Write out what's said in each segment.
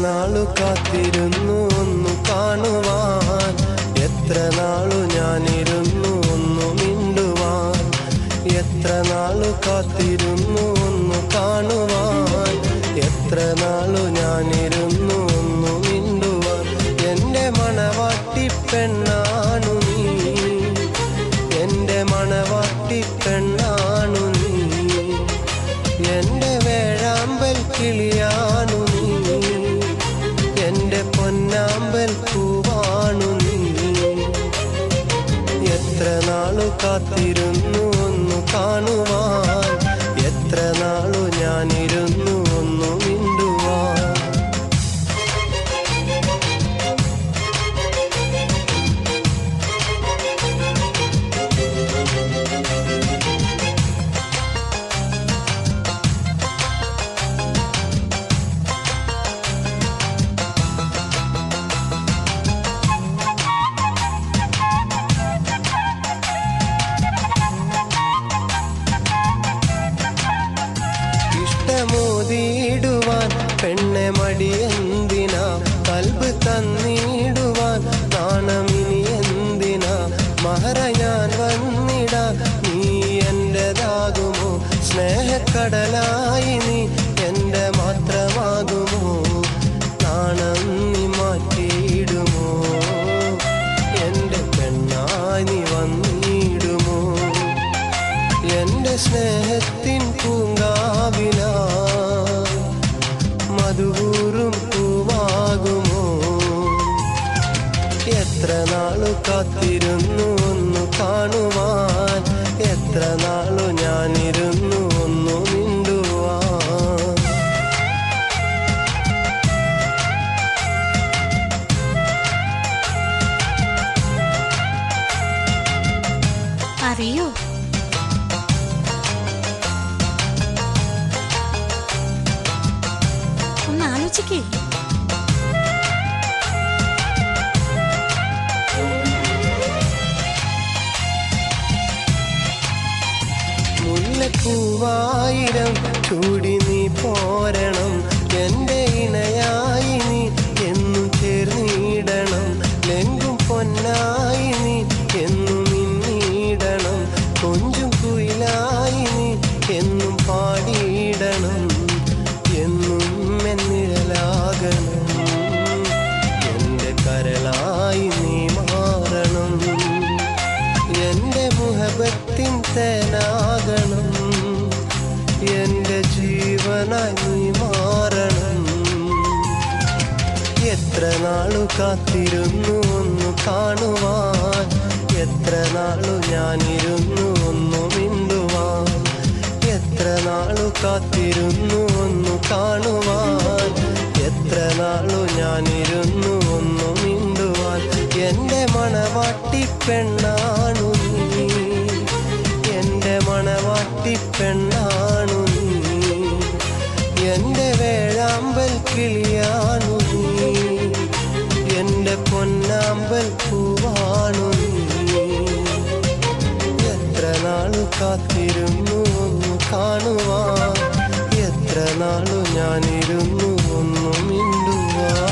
നാളു കാത്തിരുന്നു ഒന്നു കാണുവാൻ, എത്ര നാളു ഞാനിരുന്നു ഒന്നു മിണ്ടുവാൻ. എത്ര നാളു കാത്തിരുന്നു ഒന്നു കാണുവാൻ, എത്ര നാളു ഞാനിരുന്നു ഒന്നു മിണ്ടുവാൻ. എൻ്റെ മണവാട്ടി പെണ്ണാണു നീ, എൻ്റെ മണവാട്ടി പെണ്ണാണു നീ, എൻ്റെ വേഴാമ്പൽ കിളിയാണു നീ, എൻ്റെ പൊന്നാമ്പൽ പൂവാണു നീ. എത്ര നാളു കാത്തിരുന്നു ഒന്നു കാണുവാൻ, എത്ര നാളു ഞാനിരുന്നു ഒന്നു മിണ്ടുവാൻ. ഇഷ്ടമോതിടുവാൻ പെണ്ണെ മടിയെന്തിനാ, കൽബ് തന്നിടുവാൻ നാണമിനി എന്തിനാ. മഹറ ഞാൻ വന്നിടാ, നീ എൻ്റെതാകുമോ, സ്നേഹക്കടലായി നീ എൻ്റെ മാത്രമാകുമോ. നാണം നീ മാറ്റിയിടുമോ, എൻ്റെ പെണ്ണായി നീ വന്നിടുമോ. എൻ്റെ സ്നേഹത്തിൻ പൂങ്കാവില മധുകൂറും പൂവാകുമോ. എത്ര നാളു കാത്തിരുന്നു ഒന്നു കാണുവാൻ, എത്ര നാളു ഞാനിരുന്നു ഒന്നു മിണ്ടുവാൻ. അറിയോ, ഒന്ന് ആലോചിക്കേ. മുല്ലപ്പൂവായിരം ചൂടി നീ പോരണം, എൻ്റെ ഇണയായി നീ എന്നും ചേർന്നിടണം. ലെങ്കും പൊന്നായി നീ എന്നും മിന്നിടണം, കൊഞ്ചും കുയിലായി നീ എന്നും പാടിയിടണം. എന്നും എന്നിഴലാകണം, എൻ്റെ കരളായി നീ മാറണം. എൻ്റെ മുഹബത്തിൻ തേനാകണം, എൻ്റെ ജീവനായി നീ മാറണം. എത്ര നാളു കാത്തിരുന്നു ഒന്നു കാണുവാൻ, എത്ര നാളു ഞാനിരുന്നു ഒന്നു മിണ്ടുവാൻ. എത്ര നാളു കാത്തിരുന്നു ഒന്നു കാണുവാൻ, എത്ര നാളു ഞാനിരുന്നു ഒന്നു മിണ്ടുവാൻ. എൻ്റെ മണവാട്ടി പെണ്ണാണു നീ, എൻ്റെ മണവാട്ടി പെണ്ണാണു നീ, എൻ്റെ വേഴാമ്പൽ കിളിയാണു നീ, എൻ്റെ പൊന്നാമ്പൽ പൂവാണു നീ. എത്ര നാളു കാത്തിരുന്നു ഒന്നു കാണുവാൻ, എത്ര നാളു ഞാനിരുന്നു ഒന്നു മിണ്ടുവാൻ.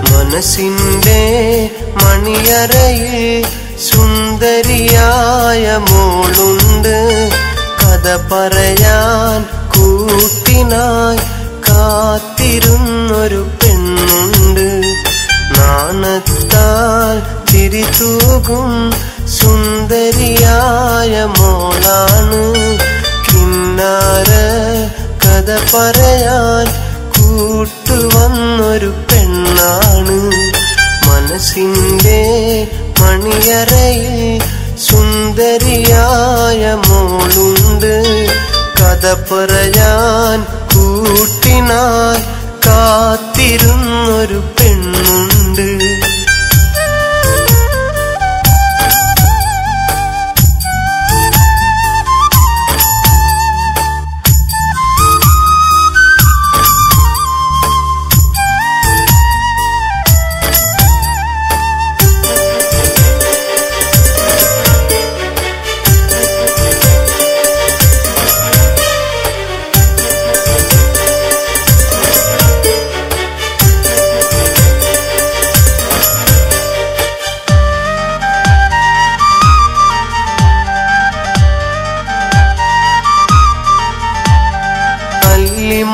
മനസ്സിൻ്റെ മണിയറയിൽ സുന്ദരിയായ മോളുണ്ട്, കഥ പറയാൻ കൂട്ടിനായി കാത്തിരുന്നൊരു പെണ്ണുണ്ട്. നാണത്താൽ ചിരിതൂകും സുന്ദരിയായ മോളാണ്, കിന്നാര കഥ പറയാൻ കൂട്ടുവന്നൊരു പെണ്ണാണ്. മനസ്സിൻ്റെ മണിയറയിൽ സുന്ദരിയായ മോളുണ്ട്, കഥ പറയാൻ കൂട്ടിനായി കാത്തി കാത്തിരുന്നൊരു പെണ്ണുണ്ട്.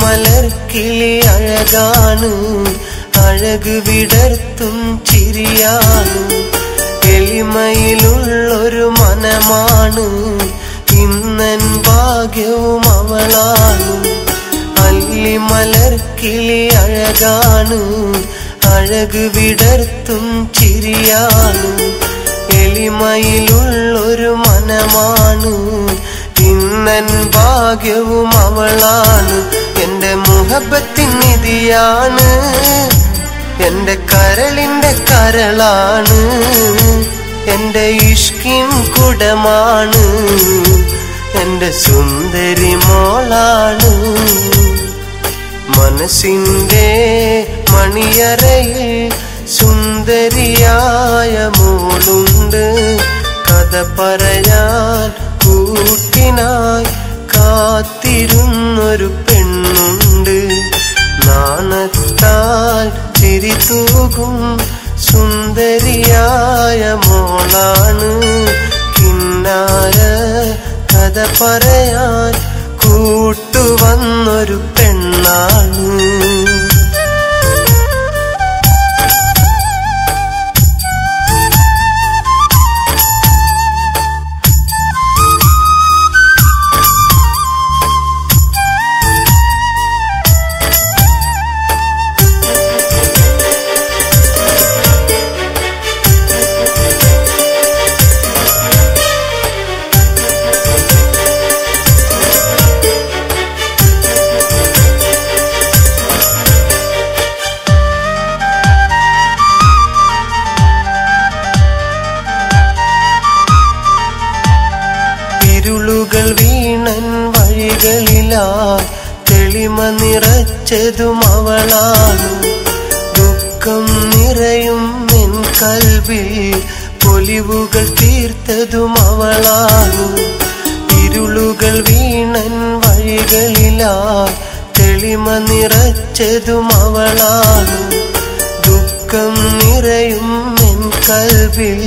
മലർക്കിളി അഴകാണ്, അഴക് വിടർത്തും ചിരിയാണ്, എളിമയിലുള്ളൊരു മനമാണ്, ഇന്നൻ ഭാഗ്യവും അവളാണ്. അല്ലി മലർക്കിളി അഴകാണ്, അഴക് വിടർത്തും ചിരിയാണ്, എളിമയിലുള്ളൊരു മനമാണ്, ഇന്നൻ ഭാഗ്യവും അവളാണ്. എന്റെ മുഹബത്തിൻ നിധിയാണ്, എന്റെ കരളിന്റെ കരളാണ്, എന്റെ ഇഷ്കിൻ കുടമാണ്, എന്റെ സുന്ദരി മോളാണ്. മനസ്സിന്റെ മണിയറയിൽ സുന്ദരിയായ മോളുണ്ട്, കഥ പറയാൻ കൂട്ടിനായി കാത്തിരുന്നൊരു പെണ്ണുണ്ട്. നാണത്താൽ ചിരി തൂകും സുന്ദരിയായ മോളാണ്, കിന്നാര കഥ പറയാൻ കൂട്ടുവന്നൊരു പെണ്ണാണ്. ഇരുളുകൾ വീണൻ വഴികളിലായി തെളിമ നിറച്ചതും അവളാണ്, ദുഃഖം നിറയും എൻ കൽബിൽ പൊലിവുകൾ തീർത്തതും അവളാണ്. ഇരുളുകൾ വീണൻ വഴികളിലായി തെളിമ നിറച്ചതും അവളാണ്, ദുഃഖം നിറയും എൻ കൽബിൽ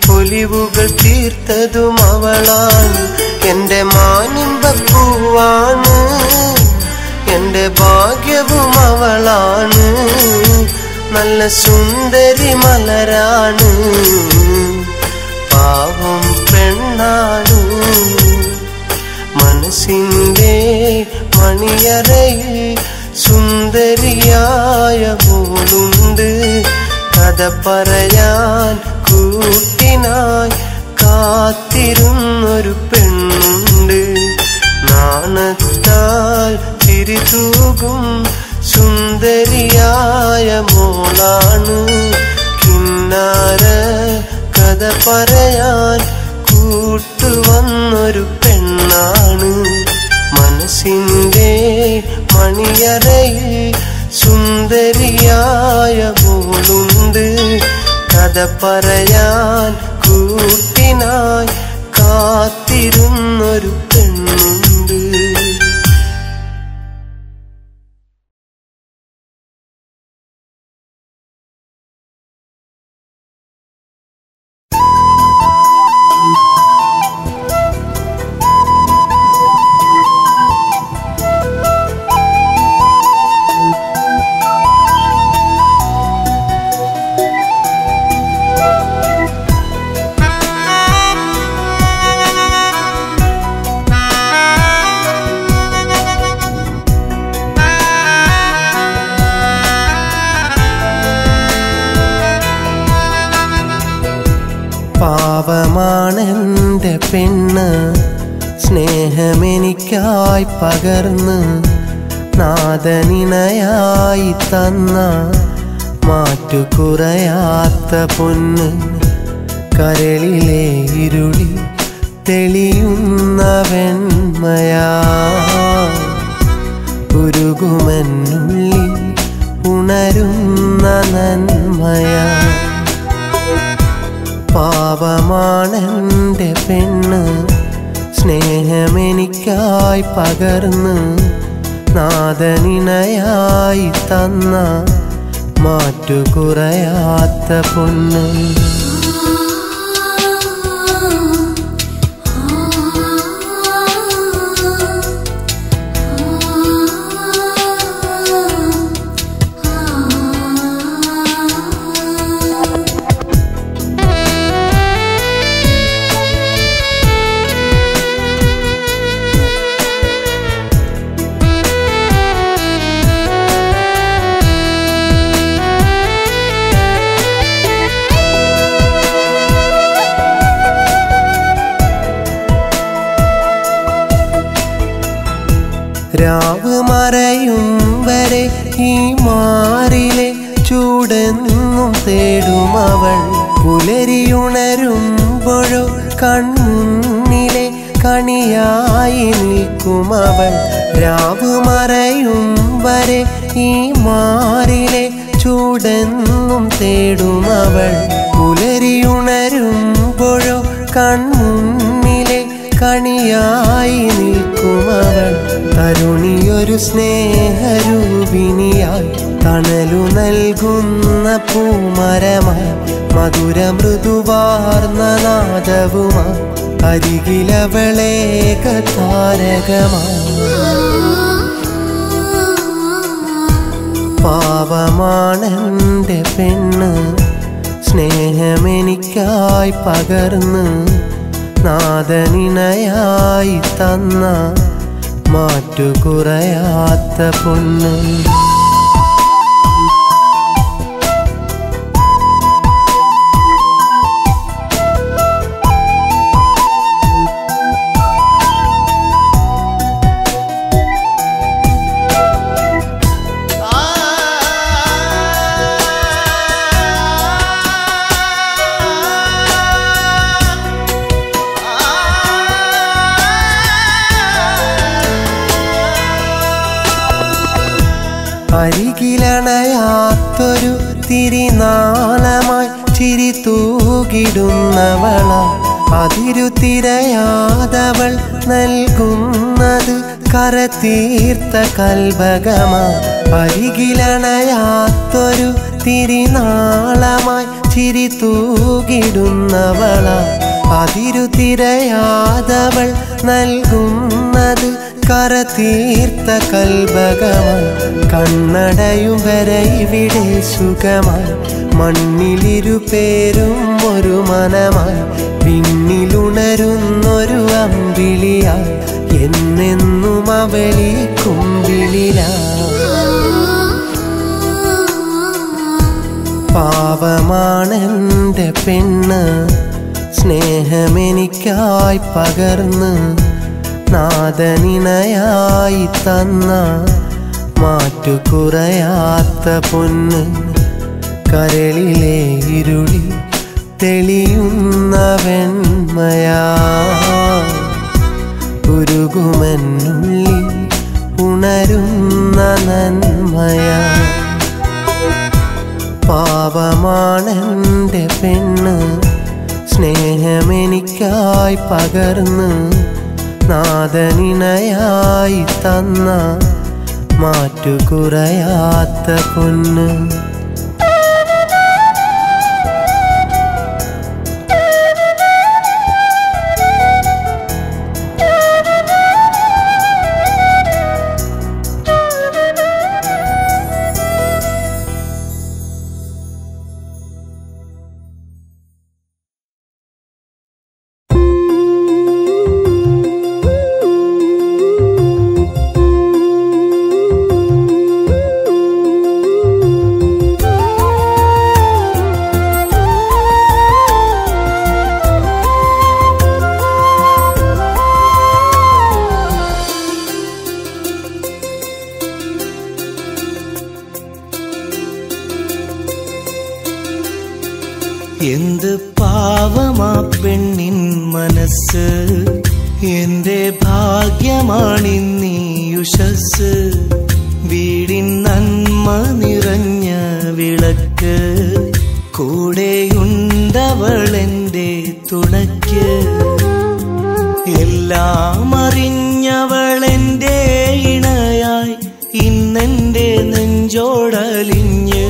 പൊലിവുകൾ തീർത്തതും അവളാണ്. എന്റെ മാനിമ്പപ്പൂവാണ്, എന്റെ ഭാഗ്യവും അവളാണ്, നല്ല സുന്ദരി മലരാണ്, പാവം പെണ്ണാണ്. മനസ്സിന്റെ മണിയറയിൽ സുന്ദരിയായ മോളുണ്ട്, കഥ പറയാൻ കൂട്ടിനായി കാത്തിരുന്നൊരു പെണ്ണുണ്ട്. നാണത്താൽ ചിരി തൂകും സുന്ദരിയായ മോളാണ്, കിന്നാര കഥ പറയാൻ കൂട്ടുവന്നൊരു പെണ്ണാണ്. മനസ്സിന്റെ മണിയറയിൽ സുന്ദരിയായ മോളുണ്ട്, കഥ പറയാൻ കൂട്ടിനായി കാത്തിരുന്നൊരു പെണ്ണുണ്ട്. പാവമാണെന്റെ പെണ്ണ്, സ്നേഹമെനിക്കായി പകർന്ന് നാദനിണയായി തന്ന മാറ്റുകുറയാത്ത പൊന്ന് കരളിലെ ഇരുളി തെളിയുന്ന വെണ്മയാ ഉരുകുമെന്നുള്ളിൽ ഉണരുന്ന നന്മയാ പാവമാണെൻ്റെ പെണ്ണ് സ്നേഹമെനിക്കായി പകർന്ന് നാദനിണയായി തന്ന മാറ്റുകുറയാത്ത പൊന്ന് രാവ് മറയും വരെ ഈ മാറിലെ ചൂടെന്നും തേടുമവൾ പുലരിയുണരുമ്പോഴോ കൺമുന്നിലെ കണിയായി നിൽക്കുമവൾ രാവ് മറയും വരെ ഈ മാറിലെ ചൂടെന്നും തേടുമവൾ പുലരിയുണരുമ്പോഴോ കൺമുന്നിലെ കണിയായി നിൽക്കുമവൾ തരുണിയൊരു സ്നേഹരൂപിണിയായി തണലു നൽകുന്ന പൂമരമായി മധുര മൃദുവാർന്ന നാദവുമായി അരികിലവളേക താരകമായി പാവമാണെൻ്റെ പെണ്ണ് സ്നേഹമെനിക്കായി പകർന്ന് നാദനിണയായി തന്ന മാറ്റുകുറയാത്ത പൊന്ന് അരികിലണയാത്തൊരു തിരിനാളമായി ചിരി തൂകിടുന്നവള അതിരുതിരയാതവൾ നൽകുന്നത് കരതീർത്ത കൽബകമാ അരികിലണയാത്തൊരു തിരിനാളമായി ചിരി തൂകിടുന്നവള അതിരുതിരയാതവൾ നൽകുന്നത് കരതീർത്ത കൽബകമായി കണ്ണടയും വരെ ഇവിടെ സുഖമായി മണ്ണിലിരുപേരും ഒരു മനമായി പിന്നിലുണരുന്നൊരു അമ്പിളിയായി എന്നെന്നും അവളി കുമ്പിളിലായി പാവമാണെൻ്റെ പെണ്ണ് സ്നേഹമെനിക്കായി പകർന്ന് നാദനിണയായി തന്ന മാറ്റുകുറയാത്ത പൊന്ന് കരളിലെ ഇരുളി തെളിയുന്ന വെണ്മയാ ഉരുകുമെന്നുള്ളിൽ ഉണരുന്ന നന്മയാ പാവമാണെൻ്റെ പെണ്ണ് സ്നേഹമെനിക്കായി പകർന്ന് നാദനിണയായി തന്ന മാറ്റുകുറയാത്ത പൊന്ന് എന്ത് പാവമാ പെണ്ണിൻ മനസ്സ്, എന്റെ ഭാഗ്യമാണിന്നീ ഉഷസ്. വീടിൻ നന്മ നിറഞ്ഞ വിളക്ക്, കൂടെയുണ്ടവളെന്റെ തുണയ്ക്ക്. എല്ലാം അറിഞ്ഞവളെന്റെ ഇണയായി ഇന്നെന്റെ നെഞ്ചോടലിഞ്ഞ്.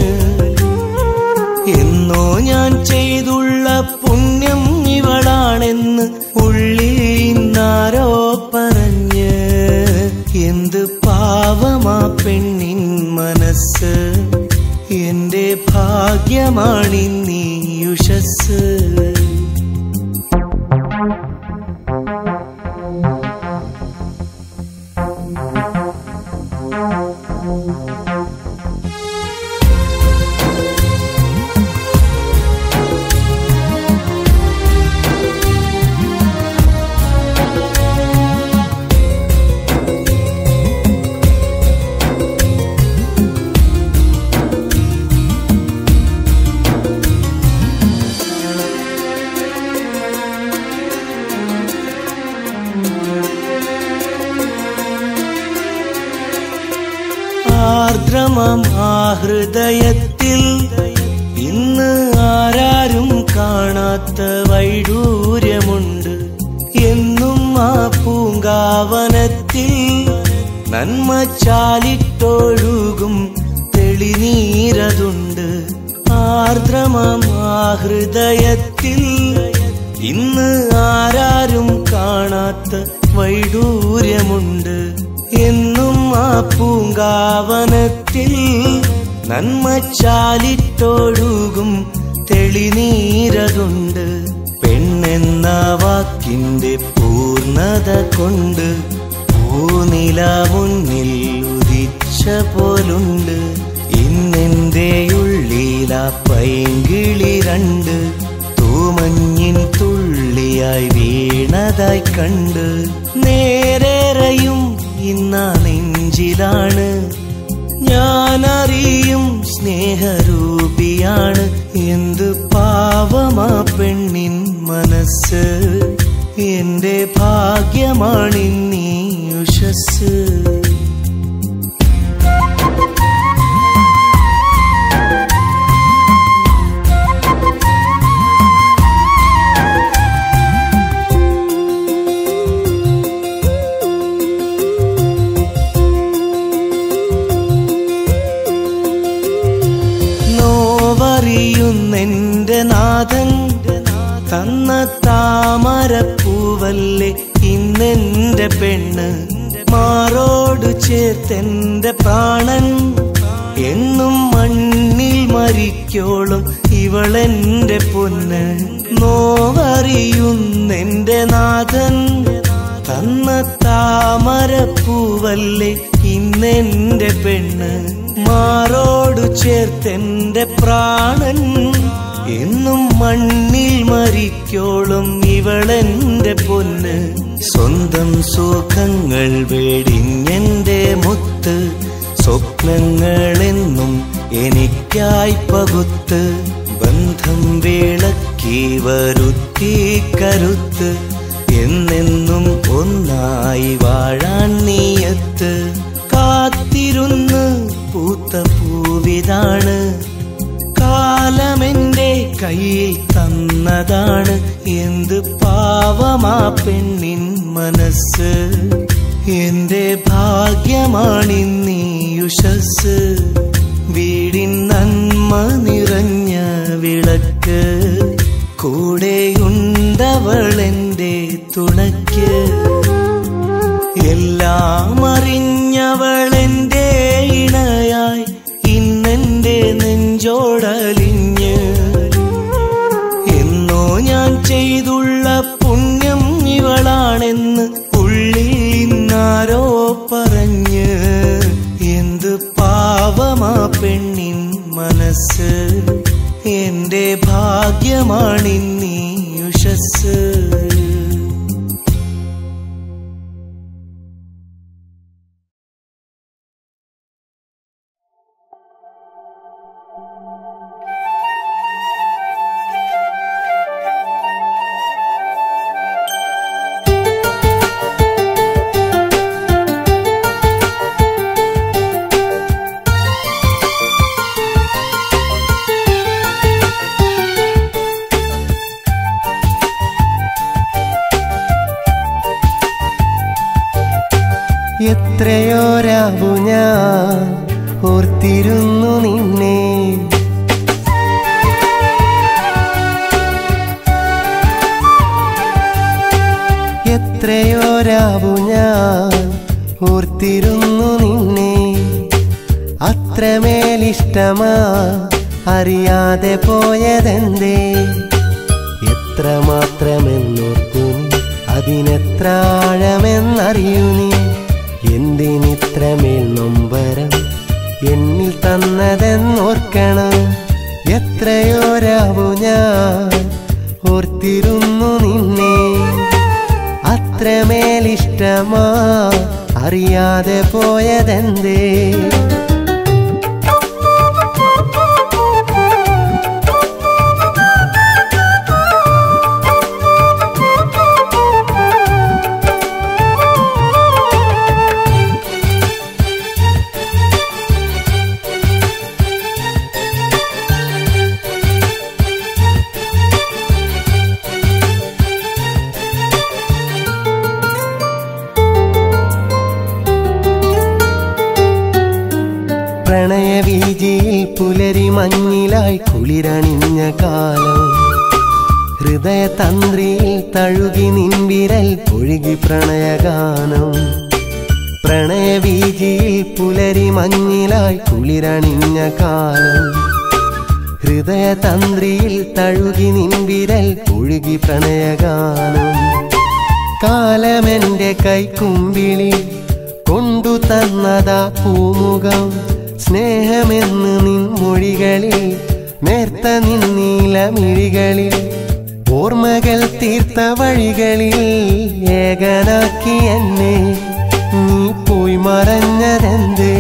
എന്നോ ഞാൻ ചെയ്തുള്ള പുണ്യം ഇവളാണെന്ന് ഉള്ളിൽ ഇന്നാരോ പറഞ്ഞ്. എന്ത് പാവമാ പെണ്ണിൻ മനസ്സ്, എന്റെ ഭാഗ്യമാണിന്നീ ഉഷസ്. ആർദ്രമാം ആ ഹൃദയത്തിൽ ഇന്ന് ആരാരും കാണാത്ത വൈഡൂര്യമുണ്ട്. എന്നും ആ പൂങ്കാവനത്തിൽ നന്മ ചാലിട്ടൊഴുകും തെളിനീരതുണ്ട്. ആർദ്രമാം ആ ഹൃദയത്തിൽ ഇന്ന് ആരാരും കാണാത്ത വൈഡൂര്യമുണ്ട്. എന്നും ആ പൂങ്കാവനത്തിൽ നന്മ ചാലിട്ടൊഴുകും തെളിനീരതുണ്ട്. പെണ്ണെന്ന വാക്കിന്റെ പൂർണ്ണത കൊണ്ട് പൂനില മുന്നിൽ ഉദിച്ച പോലുണ്ട്. ഇന്നെന്റെ ഉള്ളില പൈങ്കിളി രണ്ട് തൂമഞ്ഞിൻ തുള്ളിയായി വീണതായി കണ്ട്. നേരേറെയും ഇന്നാ നെഞ്ചിലാണ്, ഞാനറിയും സ്നേഹരൂപിയാണ്. എന്ത് പാവമാ പെണ്ണിൻ മനസ്സ്, എന്റെ ഭാഗ്യമാണിന്നീ ഉഷസ്. നോവറിയുന്നെന്റെ നാഥൻ തന്ന താമരപ്പൂവല്ലേ ഇന്നെന്റെ പെണ്ണ്. മാറോട് ചേർത്തെന്റെ പ്രാണൻ എന്നും മണ്ണിൽ മരിക്കോളും ഇവളെന്റെ പൊന്ന്. നോവറിയുന്നെന്റെ നാഥൻ തന്ന താമരപ്പൂവല്ലേ ഇന്നെന്റെ പെണ്ണ്. മാറോട് ചേർത്തെന്റെ പ്രാണൻ എന്നും മണ്ണിൽ മരിക്കോളും ഇവളെന്റെ പൊന്ന്. സ്വന്തം സുഖങ്ങൾ വെടിഞ്ഞെന്റെ മുത്ത്, സ്വപ്നങ്ങളെന്നും എനിക്കായി പകുത്ത്. ബന്ധം വിളക്കി വരുത്തി കരുത്ത്, എന്നെന്നും ഒന്നായി വാഴാൻ നീയത്ത്. കാത്തിരുന്ന് പൂത്ത പൂവിതാണ്, കാലമെന്റെ കയ്യിൽ തന്നതാണ്. എന്ത് പാവമാ പെണ്ണിൻ മനസ്സ്, എന്റെ ഭാഗ്യമാണിന്നീ ഉഷസ്. വീടിൻ നന്മ നിറഞ്ഞ വിളക്ക്, കൂടെയുണ്ടവളെന്റെ തുണയ്ക്ക്. എല്ലാം അറിഞ്ഞവളെന്റെ ഇണയായി ഇന്നെന്റെ നെഞ്ചോടലിഞ്ഞ്. എന്നോ ഞാൻ ചെയ്തുള്ള പുണ്യം ഇവളാണെന്ന് ഉള്ളിൽ ഇന്നാരോ പറഞ്ഞ്. എന്ത് പാവമാ പെണ്ണിൻ മനസ്സ്, എന്റെ ഭാഗ്യമാണിന്നീ ഉഷസ്. എത്രയോ രാവു ഞാൻ ഓർത്തിരുന്നു നിന്നെ. എത്രയോ രാവു ഞാൻ ഓർത്തിരുന്നു നിന്നെ. അത്രമേലിഷ്ടമാ അറിയാതെ പോയതെന്തേ? എത്രമാത്രമെന്നോർത്തു നീ, അതിനെത്ര ആഴമെന്നറിയൂ നീ. എന്തിനിത്രമേൽ നൊമ്പരം എന്നിൽ തന്നതെന്നോർക്കണം. എത്രയോ രാവു ഞാൻ ഓർത്തിരുന്നു നിന്നെ. അത്രമേലിഷ്ടമാ അറിയാതെ പോയതെന്തേ? പ്രണയവീജിയിൽ പുലരി മഞ്ഞിലായി കുളിരണിഞ്ഞ കാലം. ഹൃദയതന്ത്രിയിൽ തഴുകി നിൻവിരൽ ഒഴുകി പ്രണയഗാനം. പ്രണയവീജിയിൽ പുലരി മഞ്ഞിലായി കുളിരണിഞ്ഞ കാലം. ഹൃദയതന്ത്രിയിൽ തഴുകി നിൻവിരൽ ഒഴുകി പ്രണയഗാനം. കാലമെന്റെ കൈക്കുമ്പിളി കൊണ്ടു തന്നതാ പൂമുഖം. സ്നേഹമെന്ന് നിൻ മൊഴികളിൽ നേർത്ത നിന്നീലമിഴികളിൽ. ഓർമ്മകൾ തീർത്ത വഴികളിൽ ഏകനാക്കി എന്നെ നീ പോയി മറഞ്ഞതെന്തേ?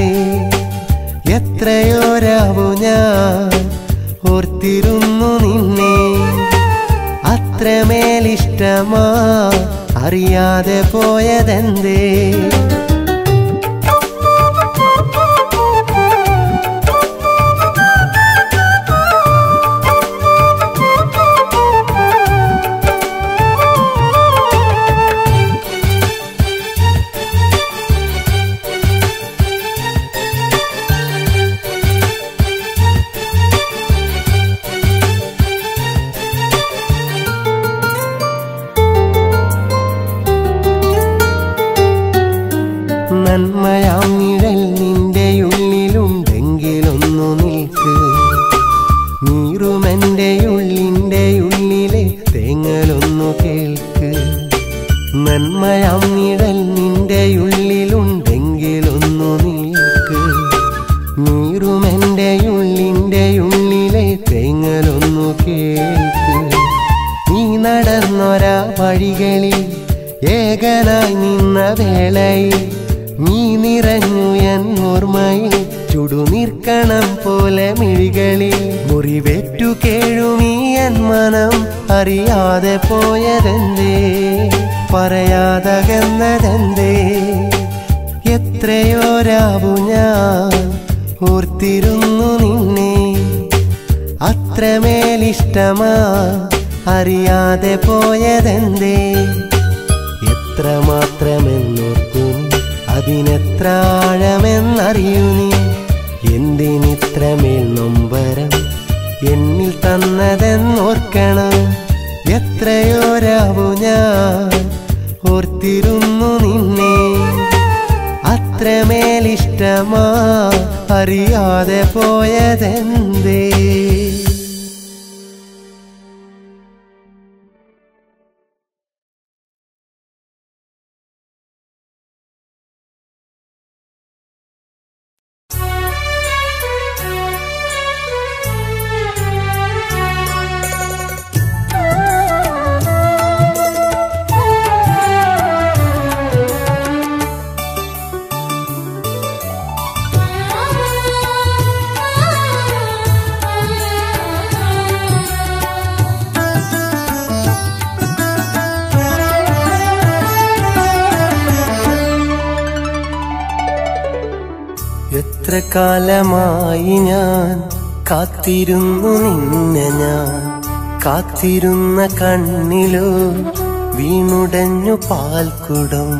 എത്രയോ രാവു ഞാൻ ഓർത്തിരുന്നു നിന്നെ. അത്രമേലിഷ്ടമാ അറിയാതെ പോയതെന്തേ? നന്മയാം നിഴൽ നിന്റെ ഉള്ളിലുണ്ടെങ്കിലൊന്നു നിൽക്ക്. നീറുമെന്റെ ഉള്ളിൻ്റെ ഉള്ളിലെ തേങ്ങലൊന്നു കേൾക്ക്. നന്മയാം നിഴൽ നിന്റെ ഉള്ളിലുണ്ടെങ്കിലൊന്നു നിൽക്ക്. നീറുമെന്റെ ഉള്ളിൻ്റെ ഉള്ളിലെ തേങ്ങലൊന്നു കേൾക്ക്. നീ നടന്നൊരാ വഴികളിൽ ഏകനായി നിന്ന വേളയിൽ നീ നിറഞ്ഞു എന്നോർമ്മയിൽ ചുടുനിർക്കണം പോലെ മിഴികളിൽ. മുറിവേറ്റു കേഴുമീ എൻ മനം അറിയാതെ പോയതെന്തേ? പറയാതകന്നതെന്തേ? എത്രയോ രാവു ഞാൻ ഓർത്തിരുന്നു നിന്നെ. അത്രമേലിഷ്ടമാ അറിയാതെ പോയതെന്തേ? എത്രമാത്രമെന്നോർത്തു അതിനെത്ര ആഴമെന്നറിയൂ നീ. എന്തിനിത്രമേൽ നൊമ്പരം എന്നിൽ തന്നതെന്നോർക്കണം. എത്രയോ രാവു ഞാൻ ഓർത്തിരുന്നു നിന്നെ. അത്രമേലിഷ്ടമാ അറിയാതെ പോയതെന്തേ? എത്ര കാലമായി ഞാൻ കാത്തിരുന്നു നിന്നെ. ഞാൻ കാത്തിരുന്ന കണ്ണിലോ വീണുടഞ്ഞു പാൽക്കുടം.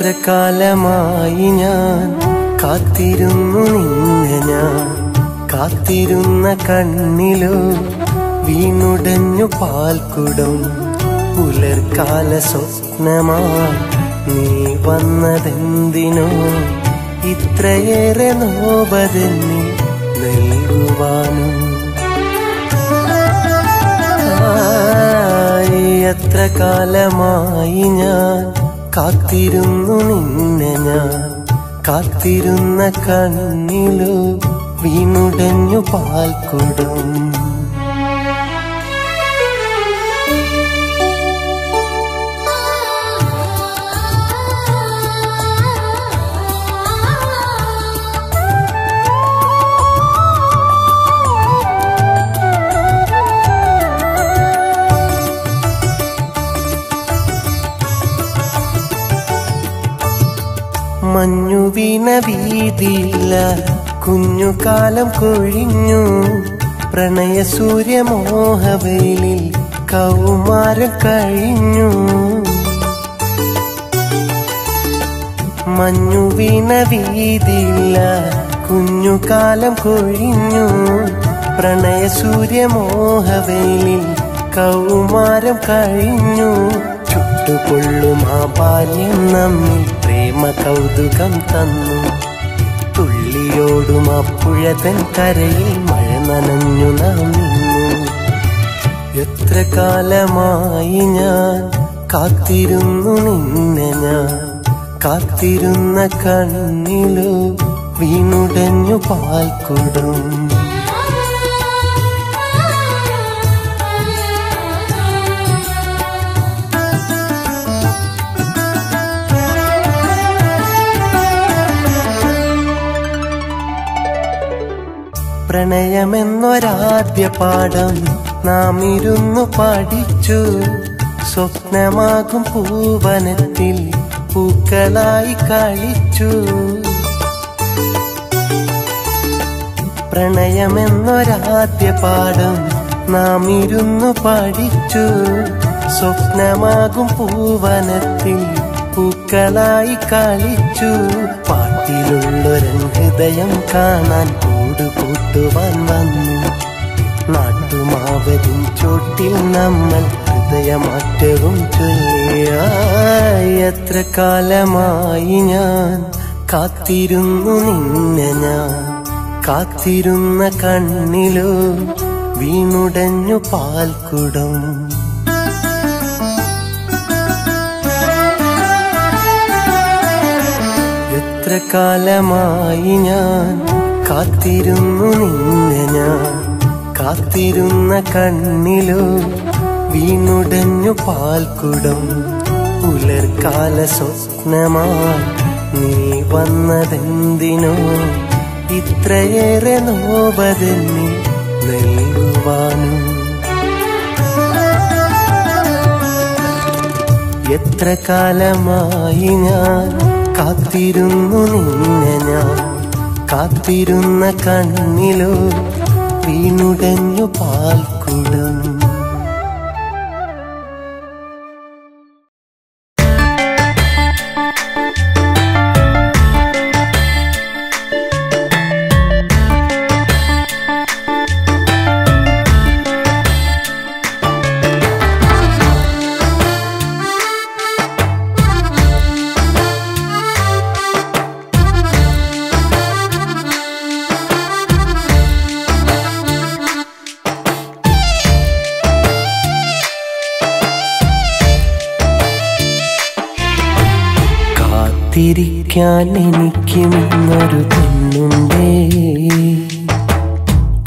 എത്ര കാലമായി ഞാൻ കാത്തിരുന്നു നിന്നെ ഞാൻ കാത്തിരുന്ന കണ്ണിലോ വീണുടഞ്ഞു പാൽക്കുടം പുലർക്കാല സ്വപ്നമായി നീ വന്നതെന്തിനോ ഇത്രയേറെ നോവതെന്നിൽ നൽകുവാനും എത്ര കാലമായി ഞാൻ കാത്തിരുന്നു നിന്നെ ഞാൻ കാത്തിരുന്ന കണ്ണിലോ വീണുടഞ്ഞു പാൽക്കുടം മഞ്ഞു വീണ വീതിയില്ല കുഞ്ഞുകാലം കൊഴിഞ്ഞു പ്രണയ സൂര്യമോഹവെയിലിൽ കൗമാരം കഴിഞ്ഞു മഞ്ഞു വീണ വീതിയില്ല കുഞ്ഞുകാലം കൊഴിഞ്ഞു പ്രണയ സൂര്യമോഹവെയിലിൽ കൗമാരം കഴിഞ്ഞു ചുട്ടുകൊള്ളും ആ ബാല്യം നമ്മിൽ പ്രേമ കൗതുകം തന്നു തുള്ളിയോടും അപ്പുഴതൻ കരയിൽ മഴ നനഞ്ഞു നാം നിന്നു എത്ര കാലമായി ഞാൻ കാത്തിരുന്നു നിന്നെ ഞാൻ കാത്തിരുന്ന കണ്ണിലോ വീണുടഞ്ഞു പാൽക്കുടം പ്രണയമെന്നൊരാദ്യ പാഠം നാം ഇരുന്നു പഠിച്ചു സ്വപ്നമാകും പൂവനത്തിൽ പൂക്കളായി കളിച്ചു പ്രണയമെന്നൊരാദ്യ പാഠം നാം ഇരുന്നു പഠിച്ചു സ്വപ്നമാകും പൂവനത്തിൽ പൂക്കളായി കളിച്ചു പാട്ടിലുള്ളൊരു ഹൃദയം കാണാൻ കൂട്ടുവാൻ വന്നു നാട്ടുമാവതിൻ ചോട്ടിൽ നമ്മൾ ഹൃദയമാറ്റവും ചൊല്ലിയ എത്ര കാലമായി ഞാൻ കാത്തിരുന്നു നിന്നെ ഞാൻ കാത്തിരുന്ന കണ്ണിലോ വീണുടഞ്ഞു പാൽക്കുടം എത്ര കാലമായി ഞാൻ കാത്തിരുന്നു നിന്നെ ഞാൻ കാത്തിരുന്ന കണ്ണിലോ വീണുടഞ്ഞു പാൽക്കുടം പുലർക്കാല സ്വപ്നമായി നീ വന്നതെന്തിനോ ഇത്രയേറെ നോവതെന്നിൽ നൽകുവാനും എത്ര കാലമായി ഞാൻ കാത്തിരുന്നു നിന്നെ ഞാൻ കാത്തിരുന്ന കണ്ണിലോ വീണുടഞ്ഞു പാൽക്കുടം കാത്തിരിക്കാൻ എനിക്കും ഇന്നൊരു പെണ്ണുണ്ടേ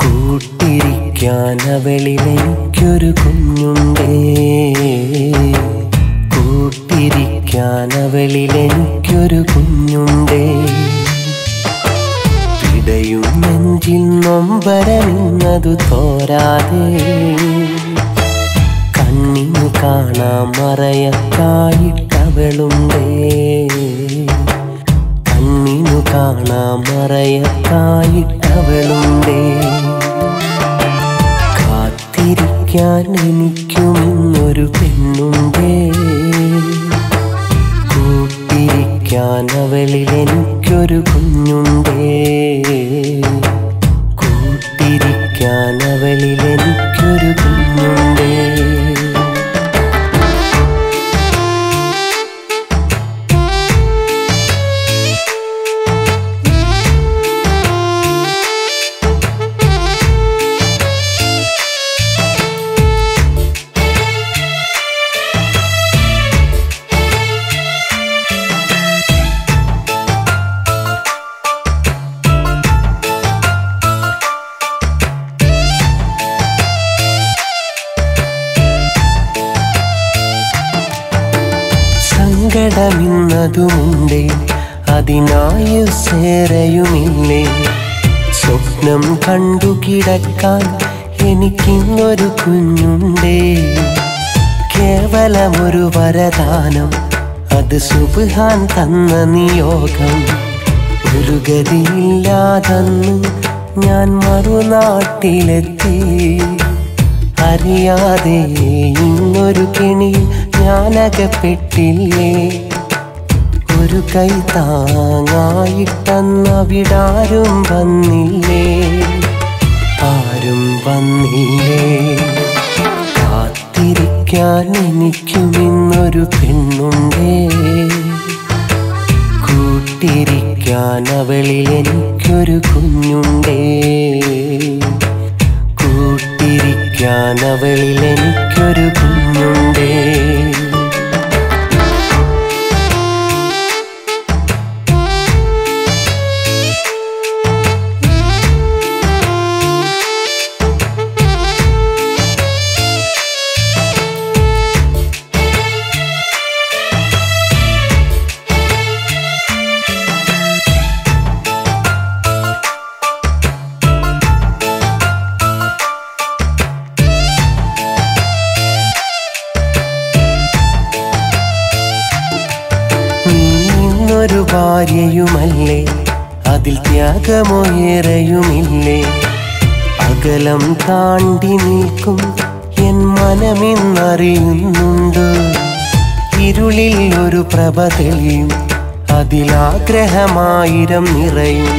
കൂട്ടിരിക്കാൻ അവളിൽ എനിക്കൊരു കുഞ്ഞുണ്ടേ കൂട്ടിരിക്കാൻ അവളിൽ എനിക്കൊരു കുഞ്ഞുണ്ടേ ഇടയും നെഞ്ചിൽ നൊമ്പരമിന്നതു തോരാതെ കണ്ണിന് കാണാൻ മറയത്തായിട്ടവളുണ്ടേ കണ്ണിനു കാണാൻ മറയത്തായിട്ടവളുണ്ടേ കാത്തിരിക്കാൻ എനിക്കും ഇന്നൊരു പെണ്ണുണ്ടേ കൂട്ടിരിക്കാൻ കൂട്ടിരിക്കാൻ അവളിൽ എനിക്കൊരു കുഞ്ഞുണ്ടേ, കൂട്ടിരിക്കാൻ അവളിൽ എനിക്കൊരു കുഞ്ഞുണ്ടേ. സങ്കടമിന്നതുമുണ്ടേ, അതിനായുസ്സേറെയുമില്ലേ, സ്വപ്നം കണ്ടു കിടക്കാൻ എനിക്കിന്നൊരു കുഞ്ഞുണ്ടേ. കേവലമൊരു വരദാനം, അത് സുബ്ഹാൻ തന്ന നിയോഗം. ഒരു ഗതിയില്ലാതന്ന് ഞാൻ മറുനാട്ടിലെത്തി, അറിയാതെ ഇന്നൊരു കെണിയിൽ ഞാനകപ്പെട്ടില്ലേ. ഒരു കൈ താങ്ങായിട്ടന്നവിടാരും വന്നില്ലേ, ആരും വന്നില്ലേ. കാത്തിരിക്കാൻ എനിക്കും ഇന്നൊരു പെണ്ണുണ്ടേ, കൂട്ടിരിക്കാൻ അവളിൽ എനിക്കൊരു കുഞ്ഞുണ്ടേ, കൂട്ടിരിക്കാൻ അവളിൽ എനിക്കൊരു കുഞ്ഞുണ്ടേ. ഒരു ഭാര്യയുമല്ലേ, അതിൽ ത്യാഗമോയേറെയുമില്ലേ. അകലം താണ്ടി നിൽക്കും എൻ മനമെന്നറിയുന്നുണ്ട്. ഇരുളിൽ ഒരു പ്രഭ തെളിയും, അതിലാഗ്രഹമായിരം നിറയും.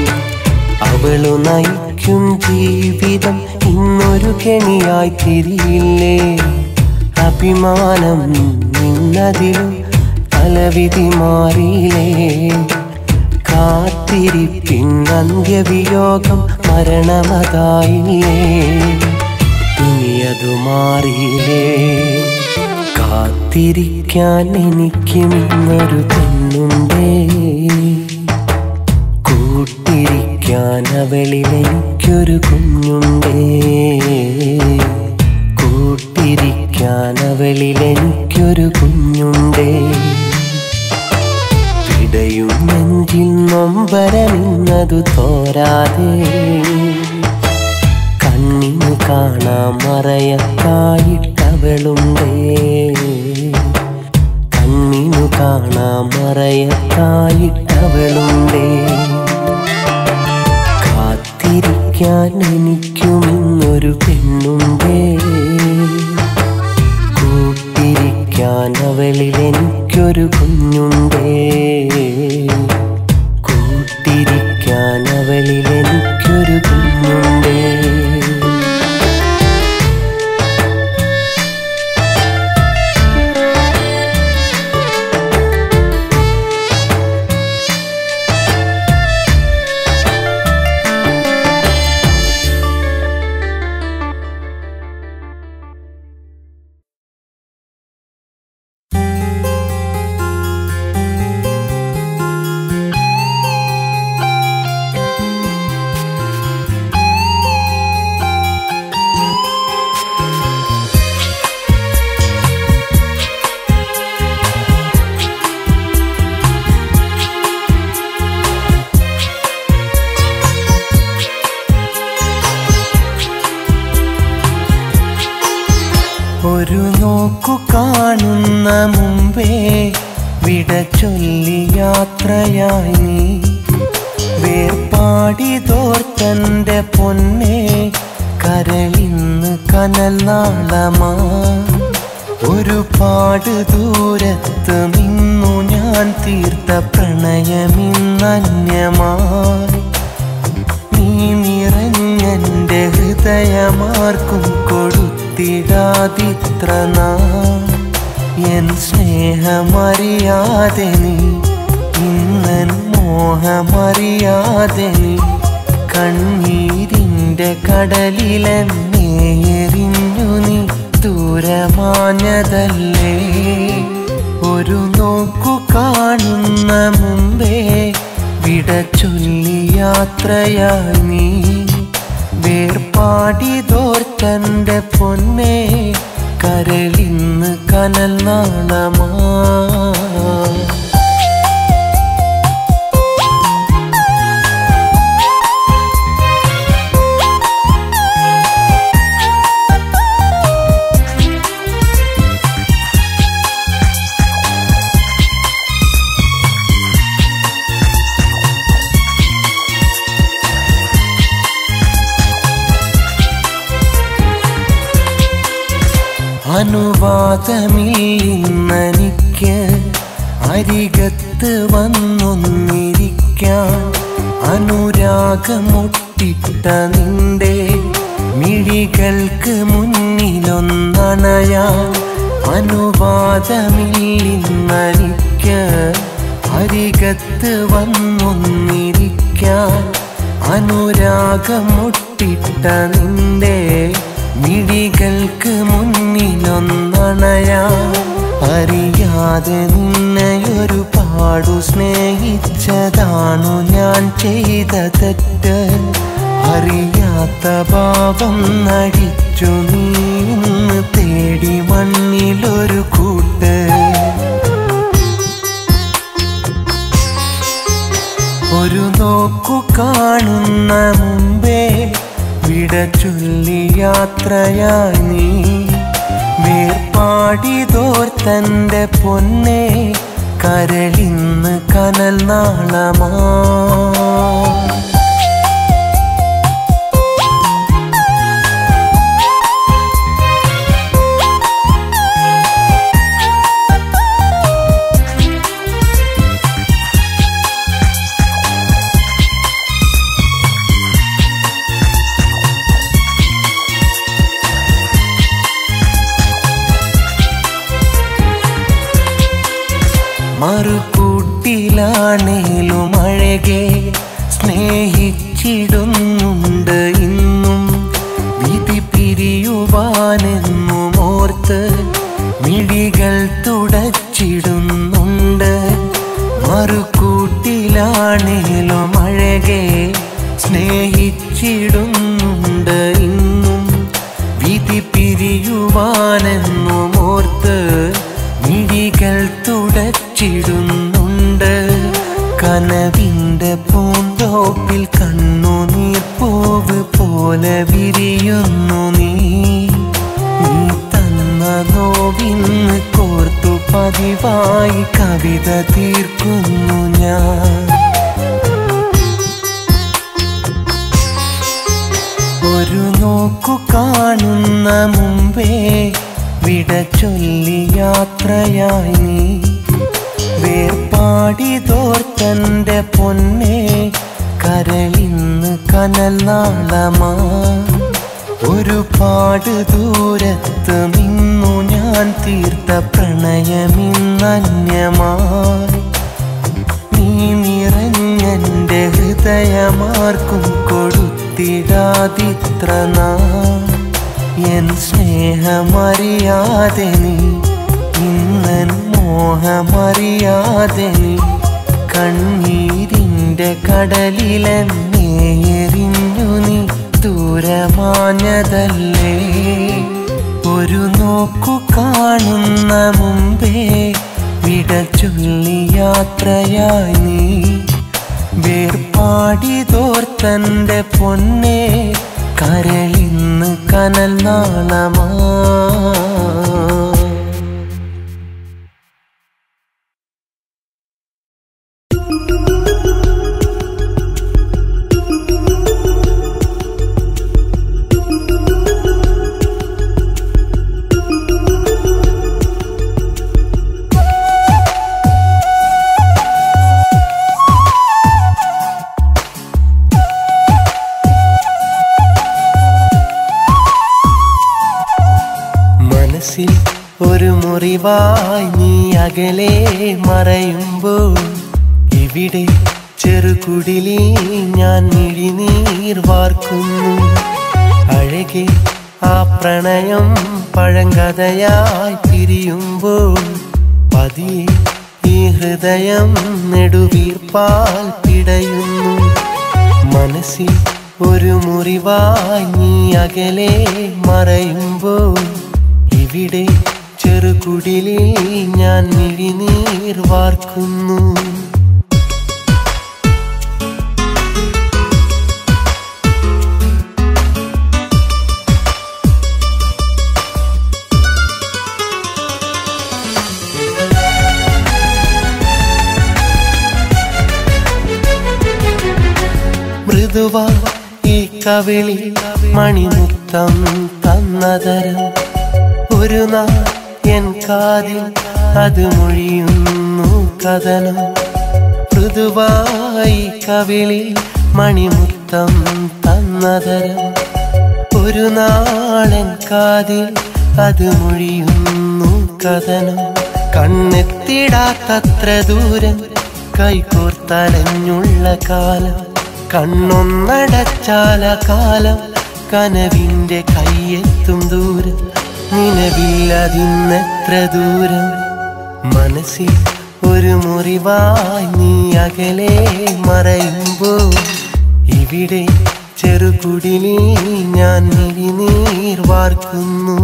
അവളു നയിക്കും ജീവിതം ഇന്നൊരു കെണിയായി തിരിയില്ലേ. അഭിമാനം നിന്നതിലും തലവിധി മാറിയില്ലേ. കാത്തിരിപ്പിൻ അന്ത്യവിയോഗം മരണമതായില്ലേ, ഇനിയതു മാറിയില്ലേ. കാത്തിരിക്കാൻ എനിക്കും ഇന്നൊരു പെണ്ണുണ്ടേ, കൂട്ടിരിക്കാൻ അവളിൽ എനിക്കൊരു കുഞ്ഞുണ്ടേ, കൂട്ടിരിക്കാൻ അവളിൽ എനിക്കൊരു കുഞ്ഞുണ്ടേ. ഇടയും നെഞ്ചിൽ നൊമ്പരമിന്നതു തോരാതെ, കണ്ണിനു കാണാൻ മറയത്തായിട്ടവളുണ്ടേ, കണ്ണിനു കാണാൻ മറയത്തായിട്ടവളുണ്ടേ. കാത്തിരിക്കാൻ എനിക്കും ഇന്നൊരു പെണ്ണുണ്ടേ, കൂട്ടിരിക്കാൻ അവളിൽ എനിക്കൊരു കുഞ്ഞുണ്ടേ, കൂട്ടിരിക്കാൻ അവളിൽ എനിക്കൊരു കുഞ്ഞുണ്ടേ. ഒരു നോക്കു കാണുന്ന മുമ്പേ വിട ചൊല്ലി യാത്രയായി നീ. വേർപാടി തോർത്തന്റെ പൊന്നെ കരളിന്ന് കനൽ നാളമാ. ഒരുപാട് ദൂരത്ത് നിന്നു ഞാൻ ഞാൻ തീർത്ത പ്രണയമിന്നന്യമായി. നീ നിറഞ്ഞെൻ്റെ ഹൃദയമാർക്കും കൊടുത്തിടാതിത്ര നാൾ. എൻ സ്നേഹമറിയാതെ നീ, ഇന്നൻ മോഹമറിയാതെ നീ, കണ്ണീരിൻ്റെ കടലിലെന്നെ എറിഞ്ഞു നീ ദൂരമാഞ്ഞതല്ലേ. ഒരു നോക്കു കാണുന്ന മുമ്പേ വിട ചൊല്ലി യാത്രയായി നീ. വേർപാടിതോർത്തൻ്റെ പൊന്നേ, കരളിന്ന് കനൽ നാളമാ. അനുവാദമില്ലെന്നെനിക്ക് അരികത്ത് വന്നൊന്നിരിക്കാൻ. അനുരാഗമൊട്ടിട്ട നിന്റെ മിഴികൾക്ക് മുന്നിലൊന്നണയാൻ. അനുവാദമില്ലെന്നെനിക്ക് അരികത്ത് വന്നൊന്നിരിക്കാൻ. അനുരാഗമൊട്ടിട്ട നിന്റെ മിഴികൾക്ക് മുന്നിലൊന്നണയാൻ. അറിയാതെ നിന്നെയൊരുപാടു സ്നേഹിച്ചതാണു ഞാൻ ചെയ്ത തെറ്റ്. അറിയാത്ത ഭാവം നടിച്ചു നീ ഇന്ന് തേടി മണ്ണിലൊരു കൂട്ട്. ഒരു നോക്കു കാണുന്ന മുമ്പേ വിട ചൊല്ലി യാത്രയായി നീ. വേർപാടിതോർത്തൻ്റെ പൊന്നേ, കരളിന്ന് കനൽ നാളമാ. മറുകൂട്ടിലാണേലും അഴകെ സ്നേഹിച്ചിടുന്നുണ്ട് ഇന്നും. വിധി പിരിയുവാനെന്നും ഓർത്ത് മിഴികൾ തുടച്ചിടുന്നുണ്ട്. മറുകൂട്ടിലാണേലും അഴകെ സ്നേഹിച്ചിടുന്നുണ്ട് ഇന്നും. വിധി പിരിയുവാനെന്നും ഓർത്ത് മിഴികൾ തുടച്ചിടുന്നുണ്ട്. കനവിൻ്റെ പൂന്തോപ്പിൽ കണ്ണുനീർപ്പൂവ് പോലെ വിരിയുന്നു നീ. നീ തന്ന നോവിന്ന് കോർത്തു പതിവായി കവിത തീർക്കുന്നു ഞാൻ. ഒരു നോക്കു കാണുന്ന മുമ്പേ വിട ചൊല്ലി യാത്രയായി നീ. വേർപാടിതോർത്തൻ്റെ പൊന്നേ, കരളിന്ന് കനൽ നാളമാ. ഒരുപാട് ദൂരത്ത് നിന്നു ഞാൻ തീർത്ത പ്രണയമിന്നന്യമായി. നീ നിറഞ്ഞെൻ്റെ ഹൃദയമാർക്കും കൊടുത്തിടാതിത്ര നാൾ. എൻ സ്നേഹമറിയാതെ നീ, ഇന്നൻ മോഹമറിയാതെ നീ, കണ്ണീരിൻ്റെ കടലിലെന്നെ എറിഞ്ഞു നീ ദൂരമാഞ്ഞതല്ലേ. ഒരു നോക്കു കാണുന്ന മുമ്പേ വിട ചൊല്ലി യാത്രയായി നീ. വേർപാടിതോർത്തൻ്റെ പൊന്നേ, കരളിന്ന് കനൽ നാളമാ. ഒരു മുറിവായി നീ അകലെ മറയുമ്പോൾ ഇവിടെ ചെറുകുടിലിൽ ഞാൻ മിഴിനീർ വാർക്കുന്നു. അഴകെ ആ പ്രണയം പഴങ്കഥയായി പിരിയുമ്പോൾ പതിയെ ഈ ഹൃദയം നെടുവീർപ്പാൽ പിടയുന്നു. മനസ്സിൽ ഒരു മുറിവായി നീ അകലെ മറയുമ്പോൾ ഇവിടെ ചെറുകുടിലിൽ ഞാൻ മിഴിനീർ വാർക്കുന്നു. മൃദുവാ ഈ കവിളിൽ മണിമുത്തം തന്നതരം ഒരു നാൾ എൻ കാതിൽ അത് മൊഴിയുന്നു കഥനം. മൃദുവായി കവിളിൽ മണിമുത്തം തന്നതരം ഒരു നാളെൻ കാതിൽ അത് മൊഴിയുന്നു കഥനം. കണ്ണെത്തിടാത്തത്ര ദൂരം കൈകോർത്തലഞ്ഞുള്ള കാലം, കണ്ണൊന്നടച്ചാല കാലം കനവിൻ്റെ കയ്യെത്തും ദൂരം, നിലവില്ലതിന്നെത്ര ദൂരം. മനസ്സിൽ ഒരു മുറിവായി നീ അകലെ മറയുമ്പോൾ ഇവിടെ ചെറുകുടിലിൽ ഞാൻ മിഴിനീർ വാർക്കുന്നു.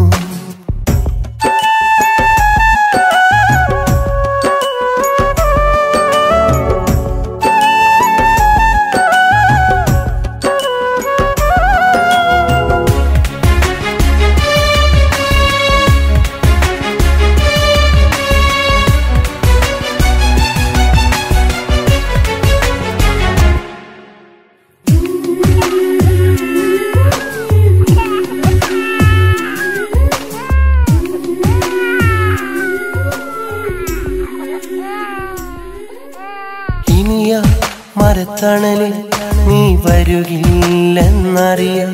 മരത്തണലിൽ നീ വരുകില്ലെന്നറിയാം,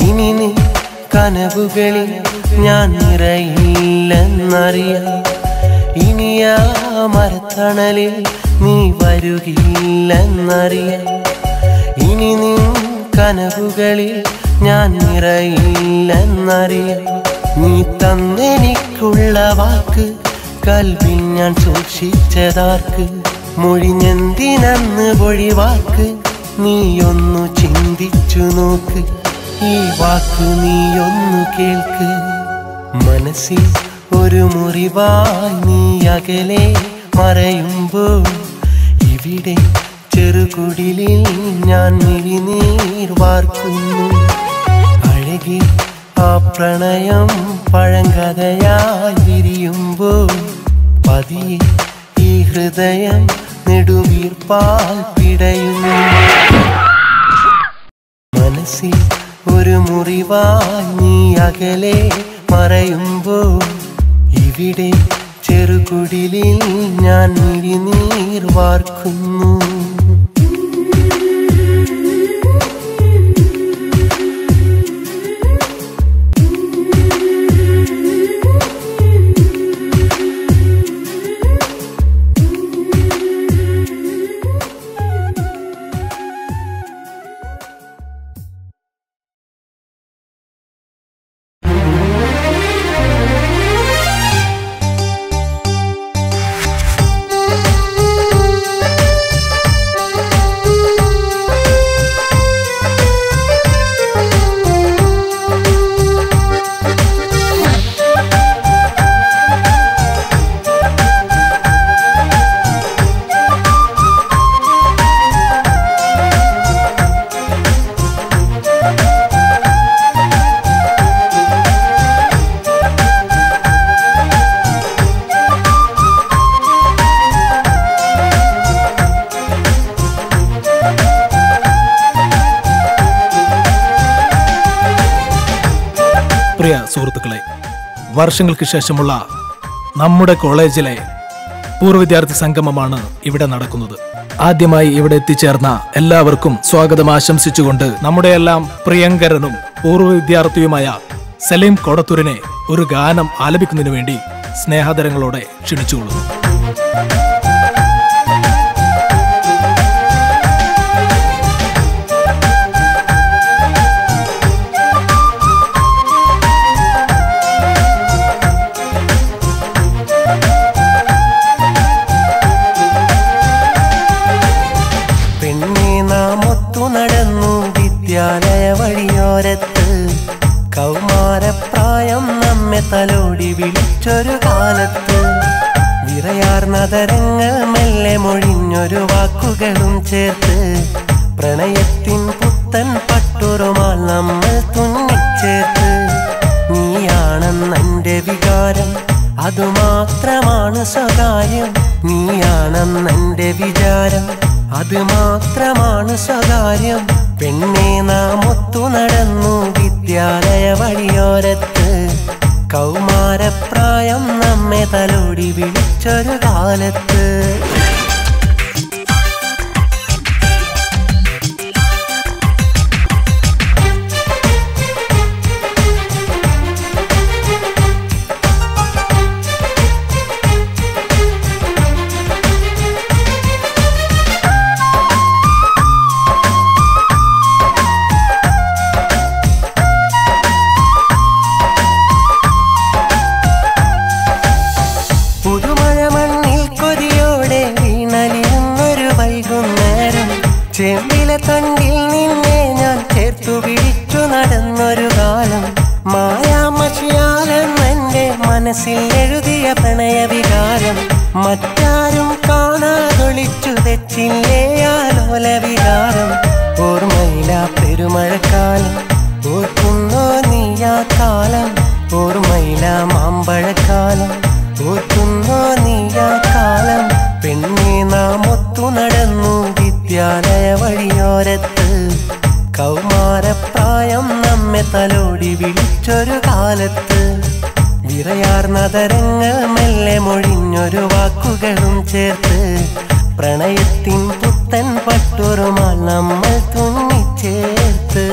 ഇനി നീ കനവുകളിൽ ഞാൻ നിറയില്ലെന്നറിയാം. ഇനിയാ മരത്തണലിൽ നീ വരുകില്ലെന്നറിയാം, ഇനി നീ കനവുകളിൽ ഞാൻ നിറയില്ലെന്നറിയാം. നീ തന്നെനിക്കുള്ള വാക്ക് കൽവിൽ ഞാൻ സൂക്ഷിച്ചതാർക്ക്, മൊഴിഞ്ഞെന്തിനന്ന് പൊഴിവാക്ക് നീയൊന്നു ചിന്തിച്ചു നോക്ക്, ഈ വാക്ക് നീയൊന്നു കേൾക്ക്. മനസ്സിൽ ഒരു മുറിവായി നീ അകലെ മറയുമ്പോൾ ഇവിടെ ചെറുകുടിലിൽ ഞാൻ മിഴിനീർ വാർക്കുന്നു. അഴകെ ആ പ്രണയം പഴങ്കഥയായി വിരിയുമ്പോൾ പതിയെ ഈ ഹൃദയം നെടുവീർപ്പാൽ പിടയുന്നു. മനസ്സിൽ ഒരു മുറിവായി നീ അകലെ മറയുമ്പോൾ ഇവിടെ ചെറുകുടിലിൽ ഞാൻ മിഴിനീർ വാർക്കുന്നു. പ്രിയ സുഹൃത്തുക്കളെ, വർഷങ്ങൾക്ക് ശേഷമുള്ള നമ്മുടെ കോളേജിലെ പൂർവ്വ വിദ്യാർത്ഥി സംഗമമാണ് ഇവിടെ നടക്കുന്നത്. ആദ്യമായി ഇവിടെ എത്തിച്ചേർന്ന എല്ലാവർക്കും സ്വാഗതം ആശംസിച്ചുകൊണ്ട് നമ്മുടെ എല്ലാം പ്രിയങ്കരനും പൂർവ്വ വിദ്യാർത്ഥിയുമായ സലീം കോടത്തൂരിനെ ഒരു ഗാനം ആലപിക്കുന്നതിനു വേണ്ടി സ്നേഹാദരങ്ങളോടെ ക്ഷണിച്ചുകൊള്ളുന്നു. വിദ്യാലയ വഴിയോരത്ത് കൗമാരപ്രായം നമ്മെ തലോടി വിളിച്ചൊരു കാലത്ത് വിറയാർന്നതരങ്ങൾ മെല്ലെ മൊഴിഞ്ഞൊരു വാക്കുകളും ചേർത്ത് പ്രണയത്തിൻ പുത്തൻ പട്ടുറുമാൽ നമ്മൾ തുന്നിച്ചേർത്ത് നീയാണെന്നെൻ്റെ വികാരം അതുമാത്രമാണ് സ്വകാര്യം നീയാണെന്നെൻ്റെ വിചാരം അത് മാത്രമാണ് സ്വകാര്യം പെണ്ണെ നാം ഒത്തു നടന്നു വിദ്യാലയ വഴിയോരത്ത് കൗമാരപ്രായം നമ്മെ തലോടി വിളിച്ചൊരു കാലത്ത് ചെമ്പിലെ തണ്ടിൽ നിന്നെ ഞാൻ ചേർത്തു പിടിച്ചു നടന്നൊരു കാലം മായാമഷിയാലെന്നെൻ്റെ മനസ്സിൽ എഴുതിയ പ്രണയവികാരം മറ്റാരും കാണാതൊളിച്ചു തെച്ചില്ലേ ആലോല വികാരം ഓർമ്മയില പെരുമഴക്കാലം ഓർക്കുന്നോ നീയാ കാലം ഓർമ്മയില മാമ്പഴക്കാലം ഓർക്കുന്നോ നീയാ കാലം പെണ്ണെ നാം ഒത്തു നടന്നു വിദ്യാലയ വഴിയോരത്ത് കൗമാരപ്രായം നമ്മെ തലോടി വിളിച്ചൊരു കാലത്ത് വിറയാർന്നതരങ്ങൾ മെല്ലെ മൊഴിഞ്ഞൊരു വാക്കുകളും ചേർത്ത് പ്രണയത്തിൻ പുത്തൻ പട്ടുറുമാൽ നമ്മൾ തുന്നിച്ചേർത്ത്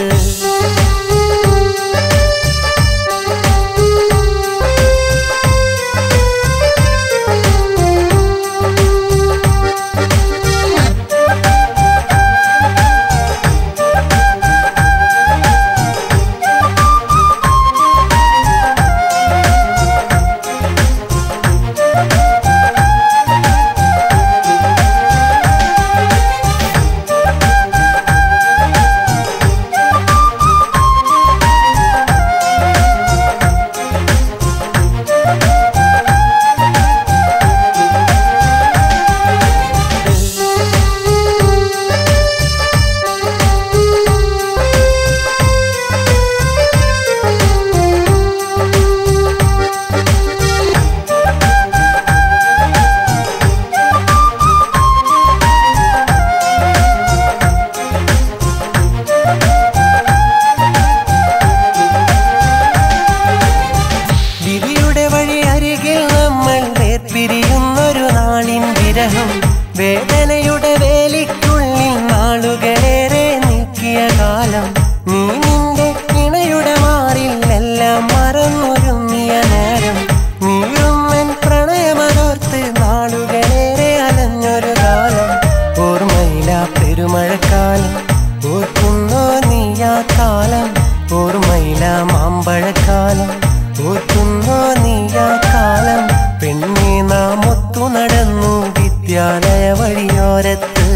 വേദനയുടെ വേലിക്കുള്ളിൽ നാളുകളേറെ നീക്കിയ കാലം നീ നിന്റെ ഇണയുടെ മാറിൽ എല്ലാം മറന്നൊരുങ്ങിയ നേരം നീറുമ്മൻ പ്രണയമതോർത്ത് നാളുകളേറെ അലഞ്ഞൊരു കാലം ഓർമ്മയില പെരുമഴക്കാലം ഓർക്കുന്നോ നീയാ കാലം ഓർമ്മയില മാമ്പഴക്കാലം ഓർക്കുന്നോ നീയാ കാലം പെണ്ണെ നാം ഒത്തു നടന്നു വിദ്യാലയ വഴിയോരത്ത്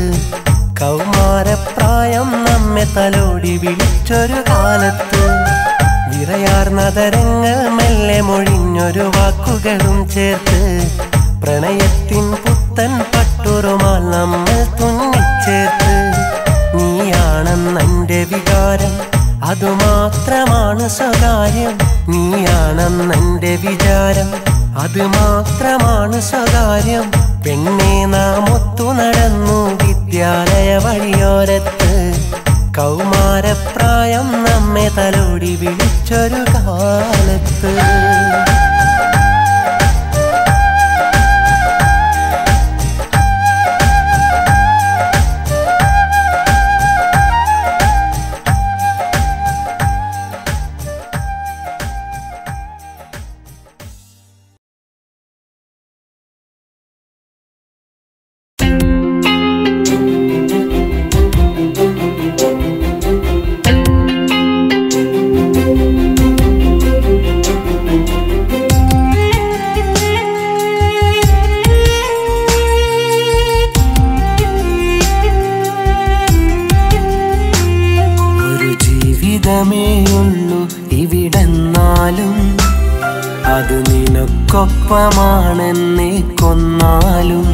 കൗമാരപ്രായം നമ്മെ തലോടി വിളിച്ചൊരു കാലത്ത് വിറയാർന്നതരങ്ങൾ മെല്ലെ മൊഴിഞ്ഞൊരു വാക്കുകളും ചേർത്ത് പ്രണയത്തിൻ പുത്തൻ പട്ടുറുമാൽ നമ്മൾ തുന്നിച്ചേർത്ത് നീയാണെന്നെൻ്റെ വികാരം അതുമാത്രമാണ് സ്വകാര്യം നീയാണെന്നെൻ്റെ വിചാരം അത് മാത്രമാണ് സ്വകാര്യം പെണ്ണെ നാം ഒത്തു നടന്നു വിദ്യാലയ വഴിയോരത്ത് കൗമാരപ്രായം നമ്മെ തലോടി വിളിച്ചൊരു കാലത്ത് ജീവിതമേയുള്ളൂ ഇവിടെന്നാലും അത് നിനക്കൊപ്പമാണെന്നെ കൊന്നാലും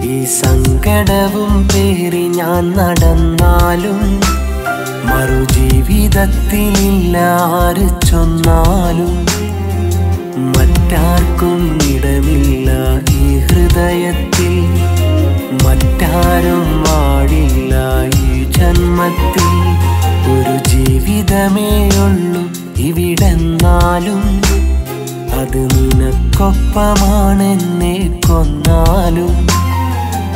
ഈ സങ്കടവും പേറി ഞാൻ നടന്നാലും മറുജീവിതത്തിലില്ല ആര് ചൊന്നാലും മറ്റാർക്കും ഇടമില്ല ഈ ഹൃദയത്തിൽ മറ്റാരും വാഴില്ല ഈ ജന്മത്തിൽ ഒരു ജീവിതമേയുള്ളൂ ഇവിടെന്നാലും അത് നിനക്കൊപ്പമാണെന്നെ കൊന്നാലും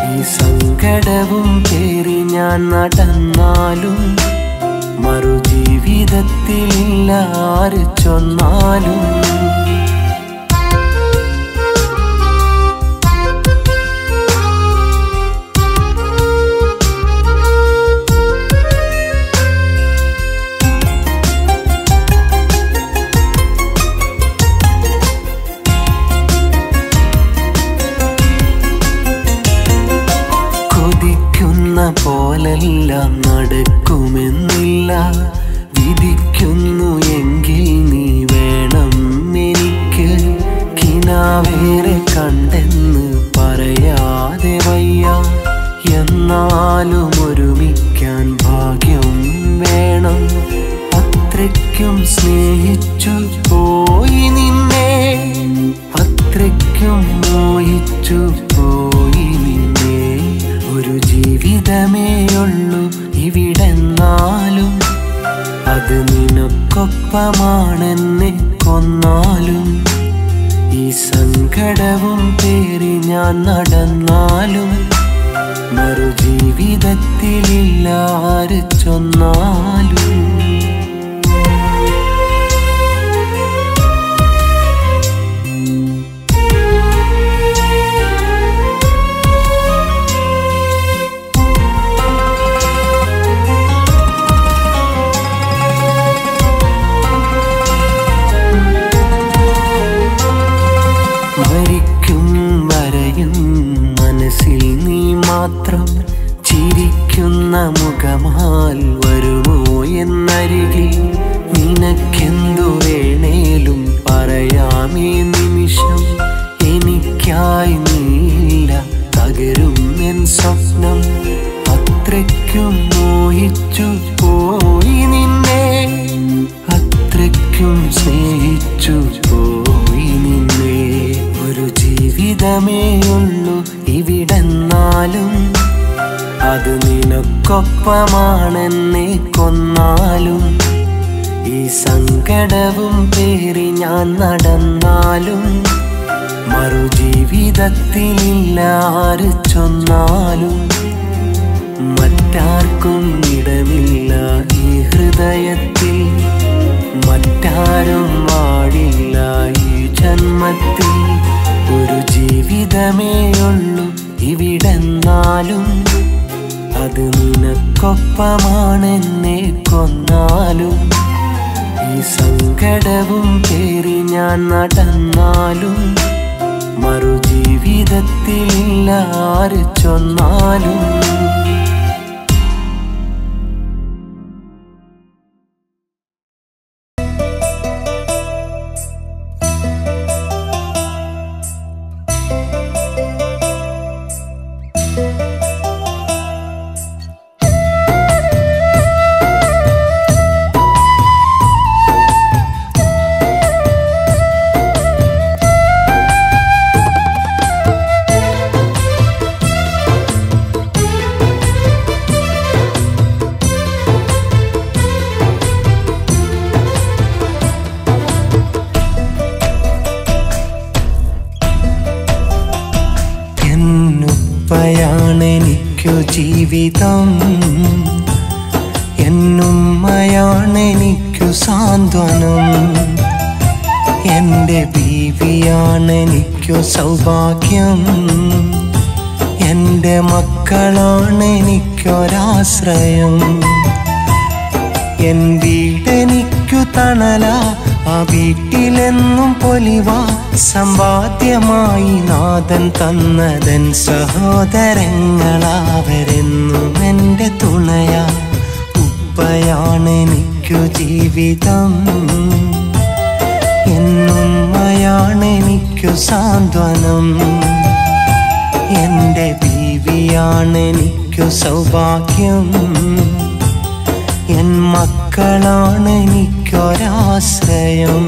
ഈ സങ്കടവും പേറി ഞാൻ നടന്നാലും മറുജീവിതത്തിലില്ല ആര് ചൊന്നാലും പോലെല്ലാം നടക്കുമെന്നില്ല വിധിക്കുന്നു എങ്കിൽ നീ വേണം എനിക്ക് കിനാവേറെ കണ്ടെന്ന് പറയാതെ വയ്യ എന്നാലും ഒരുമിക്കാൻ ഭാഗ്യം വേണം അത്രയ്ക്കും സ്നേഹിച്ചു പോയി നിന്നെ അത്രയ്ക്കും മോഹിച്ചു പോയി നിന്നെ ഒരു ജീവിതമേയുള്ളൂ ഇവിടെന്നാലും അത് നിനക്കൊപ്പമാണെന്നെ കൊന്നാലും ഈ സങ്കടവും പേറി ഞാൻ നടന്നാലും മറുജീവിതത്തിലില്ല ആര് ചൊന്നാലും മാത്രം ചിരിക്കുന്ന മുഖമാൽ വരുമോ എന്നരികിൽ നിനക്കെന്തു വേണേലും പറയാമേ നിമിഷം എനിക്കായി നീല തകരും എൻ സ്വപ്നം അത്രയ്ക്കും മോഹിച്ചു പോയി നിന്നെ അത്രയ്ക്കും സ്നേഹിച്ചു പോയി നിന്നെ ഒരു ജീവിതമേയുള്ളൂ ഇവിടെന്നാലും അത് നിനക്കൊപ്പമാണെന്നെ കൊന്നാലും ഈ സങ്കടവും പേറി ഞാൻ നടന്നാലും മറുജീവിതത്തിലില്ല ആര് ചൊന്നാലും മറ്റാർക്കും ഇടമില്ല ഈ ഹൃദയത്തിൽ മറ്റാരും വാഴില്ല ഈ ജന്മത്തിൽ ഒരു ജീവിതമേയുള്ളൂ ഇവിടെന്നാലും അത് നിനക്കൊപ്പമാണെന്നെ കൊന്നാലും ഈ സങ്കടവും പേറി ഞാൻ നടന്നാലും മറുജീവിതത്തിലില്ല ആര് ചൊന്നാലും എനിക്കു ജീവിതം എന്നുമ്മയാണെനിക്കു സാന്ത്വനം എൻ്റെ ബീവിയാണെനിക്കു സൗഭാഗ്യം എൻ്റെ മക്കളാണെനിക്കൊരാശ്രയം എൻ വീടെനിക്കു തണല ആ വീട്ടിലെന്നും പൊലിവാ സമ്പാദ്യമായി നാഥൻ തന്നതൻ സഹോദരങ്ങളാവരെന്നും എൻ്റെ തുണയാ ഉപ്പയാണെനിക്കു ജീവിതം. എന്നുമ്മയാണെനിക്കു സാന്ത്വനം, എൻ്റെ ബീവിയാണെനിക്കു സൗഭാഗ്യം, എൻ മക്കളാണെനിക്കൊരാശ്രയം.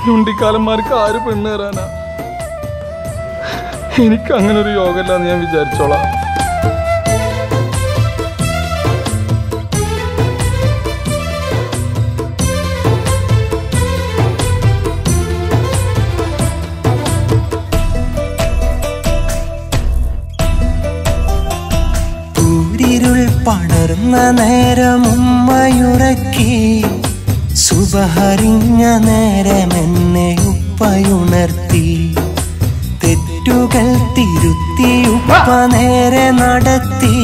ചുണ്ടിക്കാലന്മാർക്ക് ആര് പെണ്ണ് തരാനാ? എനിക്ക് അങ്ങനെ ഒരു യോഗമില്ലാന്ന് ഞാൻ വിചാരിച്ചോളാം. ൂരിരുൾ പടർന്ന നേരം ഉമ്മയുറക്കി, സുബഹറിഞ്ഞ നേരമെന്നെ ഉപ്പയുണർത്തി, തെറ്റുകൾ തിരുത്തി ഉപ്പ നേരെ നടത്തി,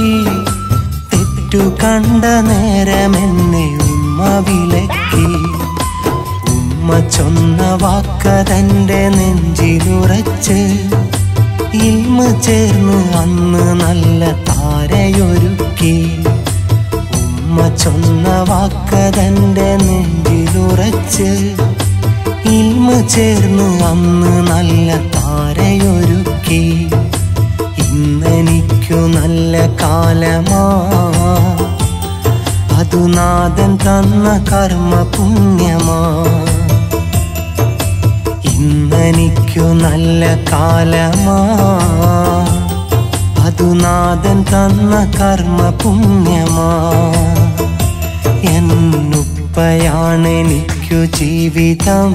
തെറ്റു കണ്ട നേരമെന്നെ ഉമ്മ വിലക്കി. ഉമ്മ ചൊന്ന വാക്കതെൻ്റെ നെഞ്ചിലുറച്ച്, ഇൽമ് ചേർന്ന് അന്ന് നല്ല താരയൊരുക്കി. ഉമ്മ ചൊന്ന വാക്കതെൻ്റെ നെഞ്ചിലുറച്ച്, ഇൽമ് ചേർന്ന് അന്ന് നല്ല താരയൊരുക്കി. ഇന്നെനിക്കു നല്ല കാലമാ, അതു നാഥൻ തന്ന കർമ്മ പുണ്യമാ. ഇന്നെനിക്കു നല്ല കാലമാ, അതു നാഥൻ തന്ന കർമ്മ പുണ്യമാ. എന്നുപ്പയാണെനിക്കു ജീവിതം,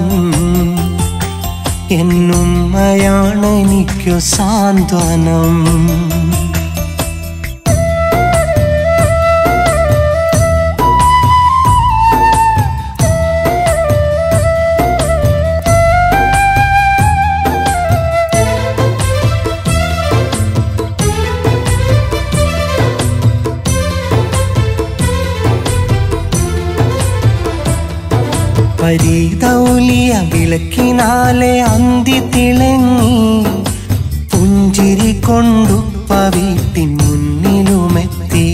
എന്നുമ്മയാണെനിക്കു സാന്ത്വനം. പരീതൗലിയ വിളക്കിനാലെ അന്തി തിളങ്ങി, പുഞ്ചിരി കൊണ്ടുപ്പ വീട്ടിൻ മുന്നിലുമെത്തി.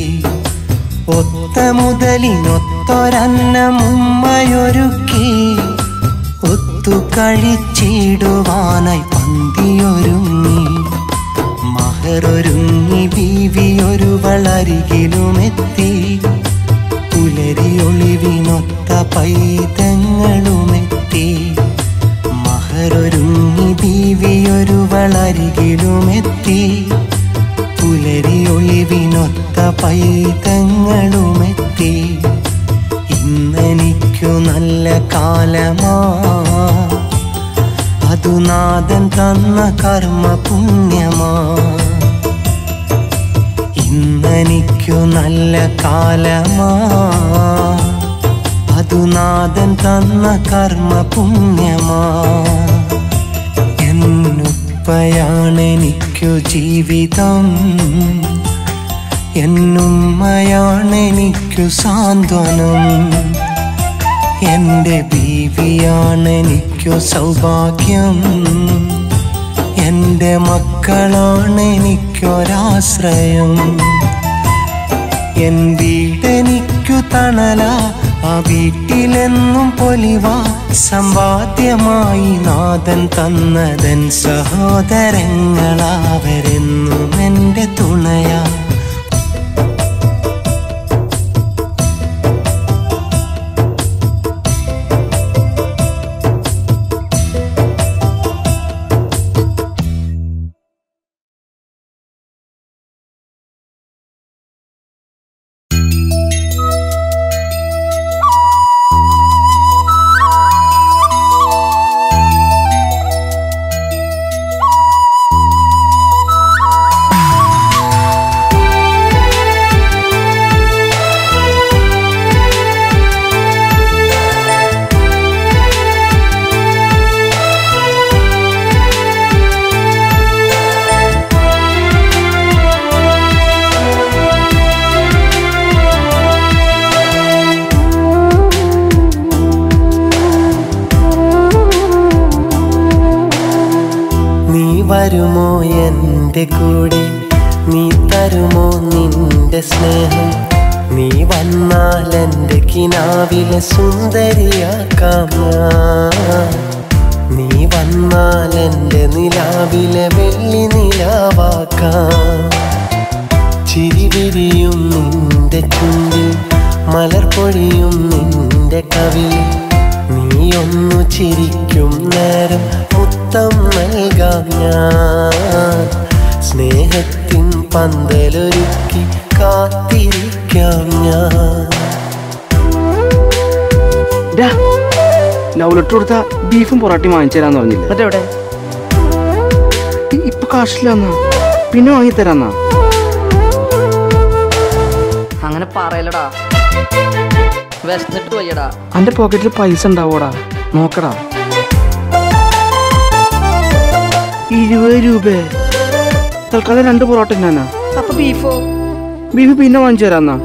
ഒത്ത മുതലിനൊത്തൊരന്നം ഉമ്മയൊരുക്കി, ഒത്തു കഴിച്ചിടുവാനായി പന്തിയൊരുങ്ങി. മഹറൊരുങ്ങി ബീവിയൊരുവളരികിലുമെത്തി, പുലരിയൊളിവിനൊത്ത പൈതങ്ങളുമെത്തി. മഹറൊരുങ്ങി ബീവിയൊരുവളരികിലുമെത്തി, പുലരിയൊളിവിനൊത്ത പൈതങ്ങളുമെത്തി. ഇന്നെനിക്കു നല്ല കാലമാ, അതു നാഥൻ തന്ന കർമ്മ പുണ്യമാ. ഇന്നെനിക്കു നല്ല കാലമാ, അതു നാഥൻ തന്ന കർമ്മ പുണ്യമാ. എന്നുപ്പയാണെനിക്കു ജീവിതം, എന്നുമ്മയാണെനിക്കു സാന്ത്വനം, എൻ്റെ ബീവിയാണെനിക്കു സൗഭാഗ്യം, എൻ്റെ മക്കളാണെനിക്കൊരാശ്രയം. എൻ വീടെനിക്കു തണല, ആ വീട്ടിലെന്നും പൊലിവാ. സമ്പാദ്യമായി നാഥൻ തന്നതൻ സഹോദരങ്ങളാവരെന്നും എൻ്റെ തുണയാ. വരുമോ എൻ്റെ കൂടെ, നീ തരുമോ നിന്റെ സ്നേഹം, നീ വന്നാൽ എൻ്റെ കിനാവിലെ സുന്ദരിയാക്കാം ഞാൻ, നീ വന്നാൽ എൻ്റെ നിലാവിലെ വെള്ളി നിലാവാക്കാം. ചിരി വിരിയും നിന്റെ ചുണ്ടിൽ, മലർ പൊഴിയും നിന്റെ കവിൽ, നീ ഒന്നു ചിരിക്കും നേരം മുത്തം നൽകാം ഞാൻ, സ്നേഹത്തിൻ പന്തലൊരുക്കി കാത്തിരിക്കാം ഞാൻ. ലവ് ലെറ്റർ കൊടുത്ത ബീഫും പൊറാട്ടയും വാങ്ങിച്ചു തരാന്ന് പറഞ്ഞില്ല, അതെവിടെ? ഇപ്പൊ കാശില്ലാന്നാ, പിന്നെ വാങ്ങിത്തരാന്നാ. അങ്ങനെ പറയലടാ, വിശന്നിട്ട് വയ്യടാ. അന്റെ പോക്കറ്റിൽ പൈസ ഉണ്ടാവോടാ, നോക്കടാ. 20 രൂപ തൽക്കാലം 2 പൊറോട്ട ഞാനാ. അപ്പൊ ബീഫോ? ബീഫ് പിന്നെ വാങ്ങിച്ചു തരാന്നാ.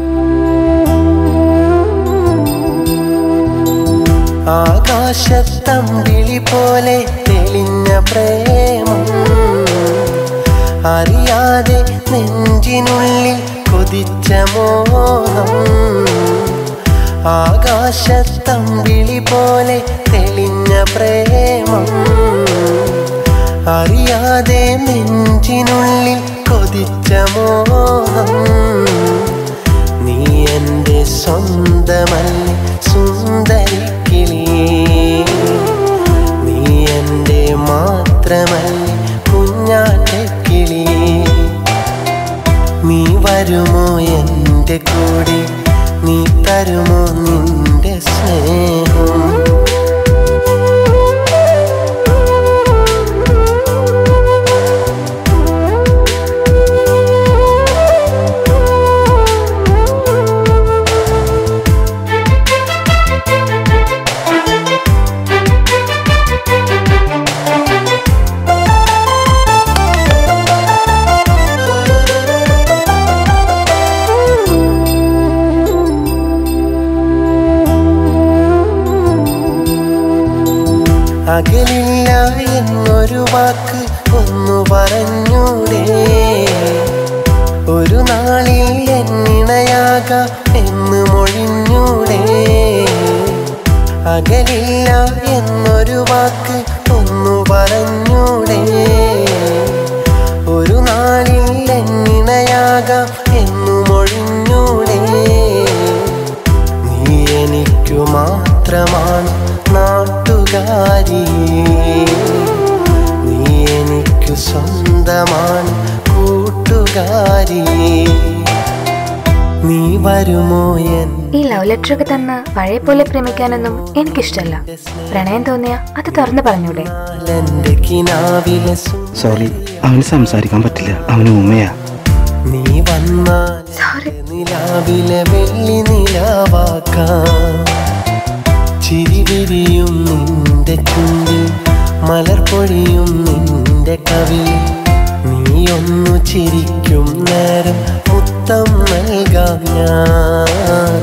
ആകാശത്തമ്പിളി പോലെ തെളിഞ്ഞ പ്രേമം, അറിയാതെ നെഞ്ചിനുള്ളിൽ കൊതിച്ച മോഹം. ആകാശത്തമ്പിളി പോലെ തെളിഞ്ഞ പ്രേമം, അറിയാതെ നെഞ്ചിനുള്ളിൽ കൊതിച്ച മോഹം. നീ എൻ്റെ സ്വന്തമല്ലേ സുന്ദരിക്കിളിയേ, നീ എൻ്റെ മാത്രമല്ലേ കുഞ്ഞാറ്റക്കിളിയേ. നീ വരുമോ എൻ്റെ കൂടെ, നീ തരുമോ നിന്റെ സ്നേഹം. അകലില്ല എന്നൊരു വാക്ക് ഒന്നു പറഞ്ഞൂടെ, ഒരു നാളിൽ എന്നിണയാകാം എന്ന് മൊഴിഞ്ഞൂടെ. അകലില്ല എന്നൊരു വാക്ക് ഒന്നു പറഞ്ഞൂടെ, ഒരു നാളിൽ എന്നിണയാകാം എന്നു മൊഴിഞ്ഞൂടെ. നീ എനിക്കു മാത്രമാണ് നാട്ടുകാരി, നീ എനിക്കു സ്വന്തമാണ് കൂട്ടുകാരി. നീ വരുമോ എൻ ഈ ലവ് ലെറ്റർ ഒക്കെ തന്ന് പഴയ പോലെ പ്രേമിക്കാനൊന്നും എനിക്കിഷ്ടല്ല. പ്രണയം തോന്നിയ അത് തുറന്നു പറഞ്ഞൂടെ? സോറി, അവന് സംസാരിക്കാൻ പറ്റില്ല, അവന് ഉമ്മയാ. നീ വന്നാൽ നിലാവിലെ വെള്ളി നിലാവാക്കാം. ചിരി വിരിയും നിന്റെ ചുണ്ടിൽ, മലർ പൊഴിയും നിന്റെ കവിൽ, നീ ഒന്നു ചിരിക്കും നേരം മുത്തം നൽകാം ഞാൻ,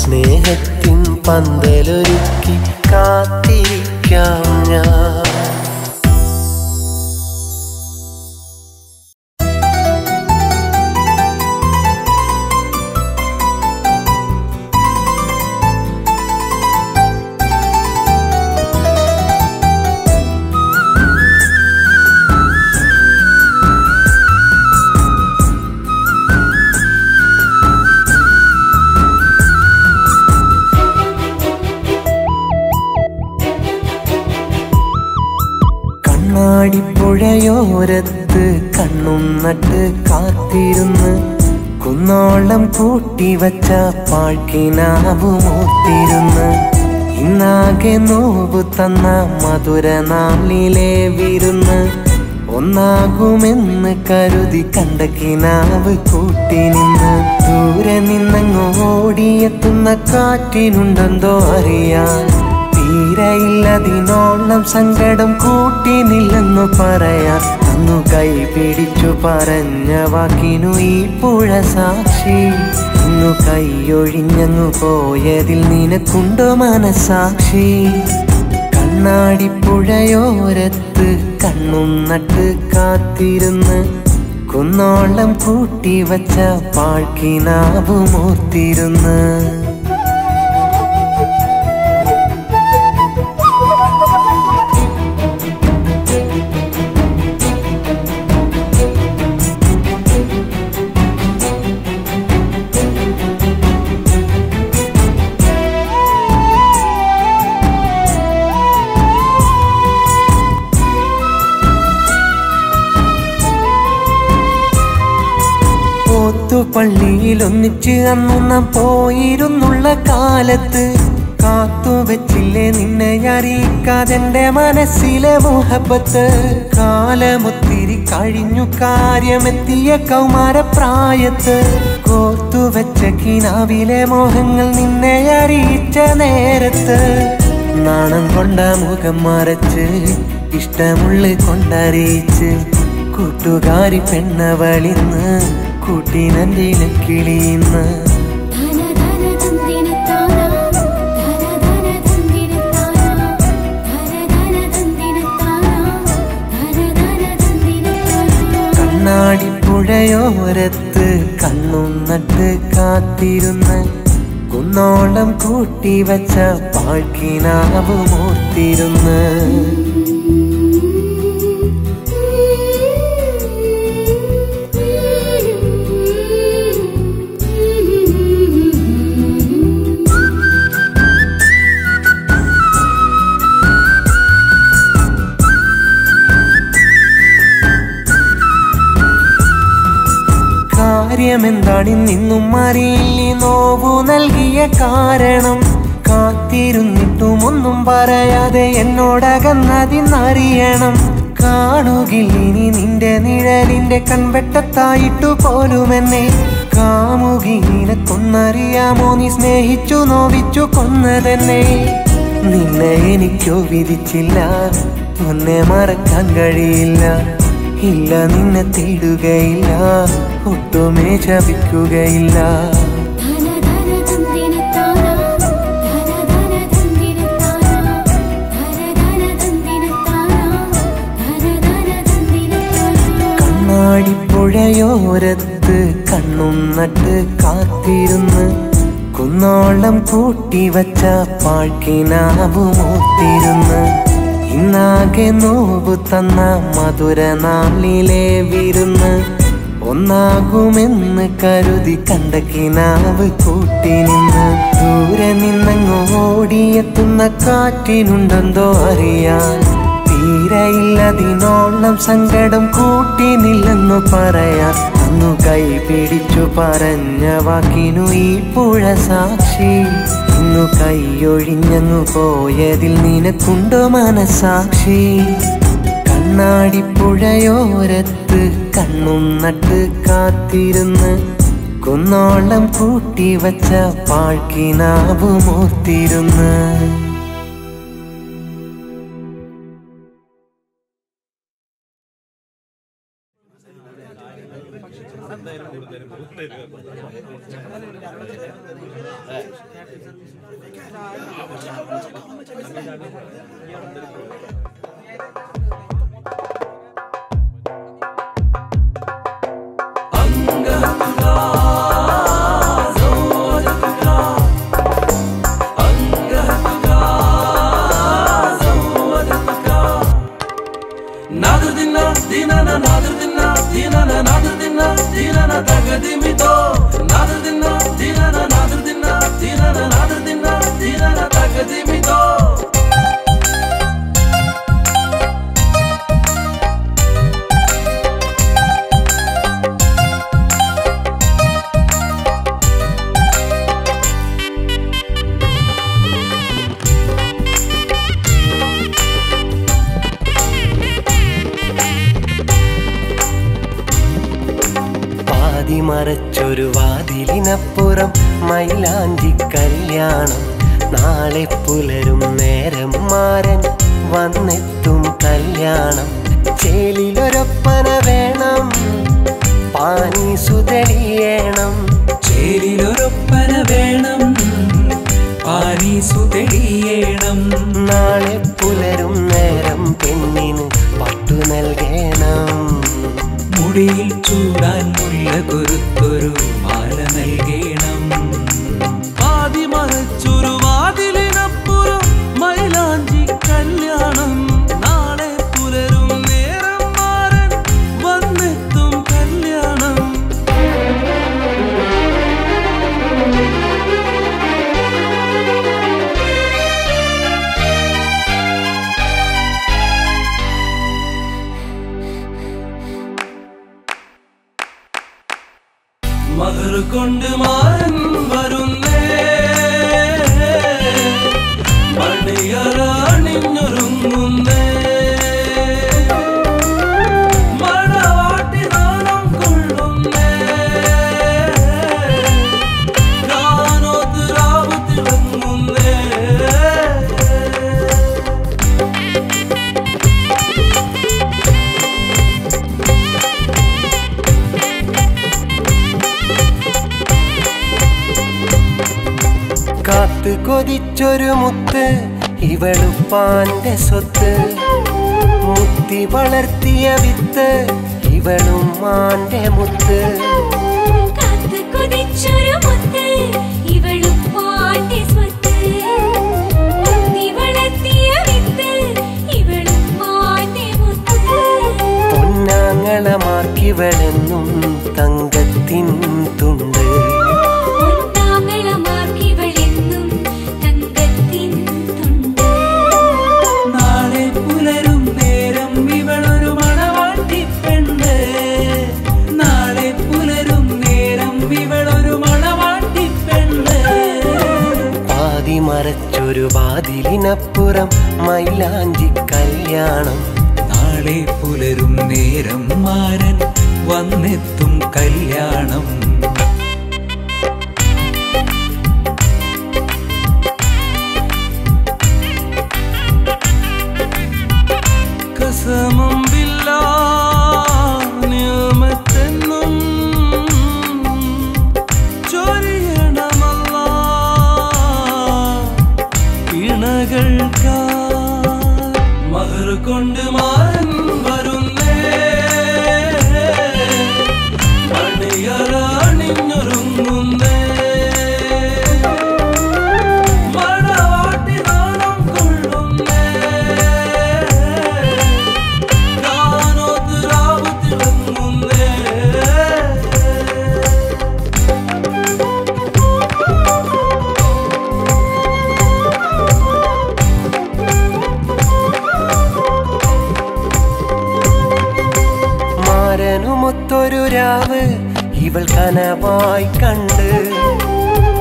സ്നേഹത്തിൻ പന്തലൊരുക്കി കാത്തിരിക്കാം ഞാൻ. പുഴയോരത്ത് കണ്ണും നട്ട് കാത്തിരുന്ന്, കുന്നോളം കൂട്ടിവച്ച പാഴ്ക്കിനാവു മൂത്തിരുന്ന്, ഇന്നാകെ നോവു തന്ന മധുര നാളിലെ വിരുന്ന്, ഒന്നാകുമെന്ന് കരുതി കണ്ട കിനാവ് കൂട്ടി നിന്ന്, ദൂരെ നിന്നങ്ങ് ഓടിയെത്തുന്ന കാറ്റിനുണ്ടെന്തോ അറിയാൻ, തീരയില്ലതിനോളം സങ്കടം കൂട്ടിനില്ലെന്നു പറയാൻ, അന്നു കൈ പിടിച്ചു പറഞ്ഞ വാക്കിനു ഈ പുഴ സാക്ഷി, ഇന്നു കൈയൊഴിഞ്ഞങ്ങു പോയതിൽ നിനക്കുണ്ടോ മനസാക്ഷി? കണ്ണാടിപ്പുഴയോരത്ത് കണ്ണും നട്ട് കാത്തിരുന്ന് കുന്നോളം കൂട്ടി വച്ച പാഴ്ക്കിനാവുമോർത്തിരുന്ന് പള്ളിയിൽ ഒന്നിച്ച് അന്നു നാം പോയിരുന്നുള്ള കാലത്ത് കാത്തുവെച്ചില്ലേ നിന്നെ അറിയിക്കാതെന്റെ മനസ്സിലെ മുഹബത്ത് കാലമൊത്തിരി കഴിഞ്ഞു കാര്യമെത്തിയ കൗമാരപ്രായത്ത് കോർത്തുവെച്ച കിനാവിലെ മോഹങ്ങൾ നിന്നെ അറിയിച്ച നേരത്ത് നാണം കൊണ്ട മുഖം മറച്ച് ഇഷ്ടമുള്ള കൊണ്ടറിയിച്ച് കൂട്ടുകാരി പെണ്ണവളിന്ന് കൂട്ടിനന്തിന് കിളിയുന്ന കണ്ണാടിപ്പുഴയോരത്ത് കണ്ണും നട്ട് കാത്തിരുന്ന് കുന്നോളം കൂട്ടി വച്ച പാഴ്ക്കിനാവുമോർത്തിരുന്ന് കാര്യമെന്താണിന്നും അറിയില്ലേ നോവു നൽകിയ കാരണം കാത്തിരുന്നിട്ടും ഒന്നും പറയാതെ എന്നോടകന്നതിന്നറിയണം കാണുകില്ലിനി നിന്റെ നിഴലിന്റെ കൺവെട്ടത്തായിട്ടു പോലുമെന്നെ കാമുകിനെ കൊന്നറിയാമോ നീ സ്നേഹിച്ചു നോവിച്ചു കൊന്നതെന്നെ നിന്നെ എനിക്കോ വിധിച്ചില്ല ഒന്നെ മറക്കാൻ കഴിയില്ല ഇല്ല നിന്നെ തേടുകയില്ല ഒട്ടുമേ ശപിക്കുകയില്ല കണ്ണാടിപ്പുഴയോരത്ത് കണ്ണും നട്ട് കാത്തിരുന്ന് കുന്നോളം കൂട്ടി വച്ച പാഴ്ക്കിനാവുമോർത്തിരുന്ന് ഇന്നാകെ നോവു തന്ന മധുര നാളിലെ വിരുന്ന് ഒന്നാകുമെന്ന് കരുതി കണ്ട കിനാവ് കൂട്ടി നിന്ന് ദൂരെ നിന്നങ്ങ് ഓടിയെത്തുന്ന കാറ്റിനുണ്ടെന്തോ അറിയാൻ തീരെയില്ലതിനോളം സങ്കടം കൂട്ടിനില്ലെന്നു പറയാൻ അന്നു കൈ പിടിച്ചു പറഞ്ഞ വാക്കിനു ഈ പുഴ സാക്ഷി ഇന്നു കൈയൊഴിഞ്ഞങ്ങു പോയതിൽ നിനക്കുണ്ടോ മനസാക്ഷി കണ്ണാടിപ്പുഴയോരത്ത് കണ്ണും നട്ട് കാത്തിരുന്ന് കുന്നോളം കൂട്ടി വച്ച പാഴ്ക്കിനാവുമോർത്തിരുന്ന് മറച്ചൊരു വാതിലിനപ്പുറം മൈലാഞ്ചി കല്യാണം നാളെ പുലരും നേരം മാരൻ വന്നെത്തും കല്യാണം ചേലിലൊരൊപ്പന വേണം പാനീസു തെളിയണം ചേലിലൊരൊപ്പന വേണം പാനീ പാനീസു തെളിയേണം. നാളെ പുലരും നേരം പെണ്ണിന് പട്ടു നൽകണം. മുടിയിൽ ചൂടാൻ മുല്ല കൊരുത്തൊരു മാല നൽകണം. ആദിമറച്ചൊരു വാതിലിനപ്പുറം മൈലാഞ്ചി കല്യാണം. നാളെ പുലരും നേരം മാറൻ വന്നെത്തും കല്യാണം. മഹർ കൊണ്ട് മാറൻ വരുന്നേ, മണിയറാണിഞ്ഞൊരുങ്ങുന്നേ. മണവാട്ടി നാണം കൊള്ളുന്നേ, ഗാനോത്ത് രാവ് തിളങ്ങുന്നേ. കാത്തു കൊതിച്ചൊരു മുത്ത് ഇവളുപ്പാന്റെ സ്വത്ത്. മുത്തി വളർത്തിയ വിത്ത് ഇവളും മാന്റെ മുത്ത്. കാത്തു കൊതിച്ചൊരു മുത്ത് ഇവളുപ്പാന്റെ സ്വത്ത്. മുത്തി വളർത്തിയ വിത്ത് ഇവളും മാന്റെ മുത്ത്. പൊന്നാങ്ങളമാർക്കിവളെന്നും തങ്കത്തിൻ തുണ്ട്. മറച്ചൊരു വാതിലിനപ്പുറം മൈലാഞ്ചി കല്യാണം. നാളെ പുലരും നേരം മാരൻ വന്നെത്തും കല്യാണം. കസമം ബില്ലാ നിയമത്തെന്നും ചൊരിയണമല്ലാ ഇണകൾക്കാ. മഹർ കൊണ്ട് മാറൻ വരുന്നേ, മണിയറാണിഞ്ഞൊരുങ്ങുന്നേ. മണവാട്ടി നാണം കൊള്ളുന്നേ, ഗാനോത്ത് രാവ് തിളങ്ങുന്നേ. മാരനുമൊത്തൊരു രാവ് ഇവൾ കനവായി കണ്ട്.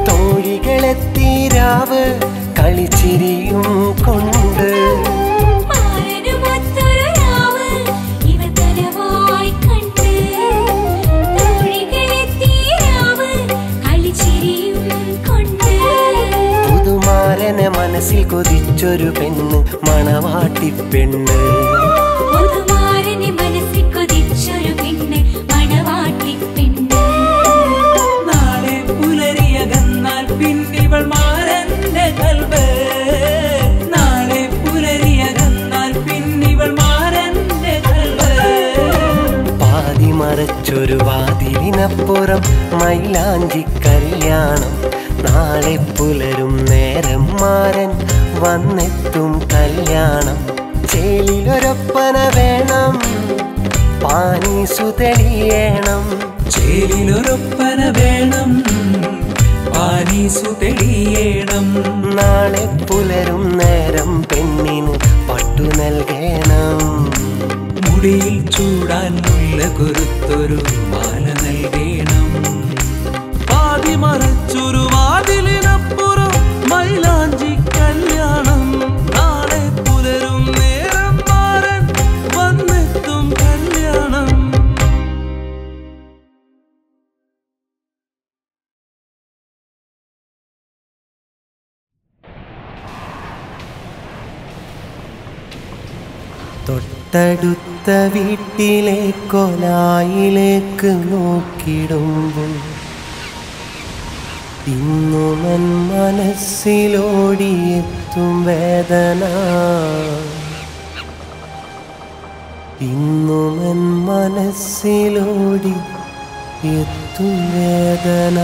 തോഴികളെത്തി രാവ് കളിച്ചിരിയും കൊണ്ട്. പുതുമാരനെ മനസ്സിൽ കൊതിച്ചൊരു പെണ്ണ് മണവാട്ടി പെണ്ണ്. നാളെ പുലരിയകന്നാൽ പിന്നിവൾ മാരന്റെ കൽബ്. നാളെ പുലരിയകന്നാൽ പിന്നിവൾ മാരന്റെ കൽബ്. പാതി മറച്ചൊരു വാതിലിനപ്പുറം മൈലാഞ്ചി കല്യാണം. നാളെ പുലരും നേരം മാരൻ വന്നെത്തും കല്യാണം. ചേലിലൊരൊപ്പന വേണം, പാനീസു തെളിയേണം. ചേലിലൊരൊപ്പന വേണം, പാനീസു തെളിയേണം. നാളെ പുലരും നേരം പെണ്ണിന് പട്ടു നൽകണം. മുടിയിൽ ചൂടാൻ മുല്ല കൊരുത്തൊരു മാല നൽകണം. പാതി മറച്ചൊരു വാതിലിനപ്പുറം മൈലാഞ്ചി കല്യാണം. നാളെ പുലരും നേരം മാറൻ വന്നെത്തും കല്യാണം. തൊട്ടടുത്ത വീട്ടിലെ കൊലായിലേക്ക് നോക്കിടുമ്പോൾ ഇന്നുമൻ മനസ്സിലോടിയെത്തും വേദന ഇന്നുമൻ മനസ്സിലോടി എത്തും വേദന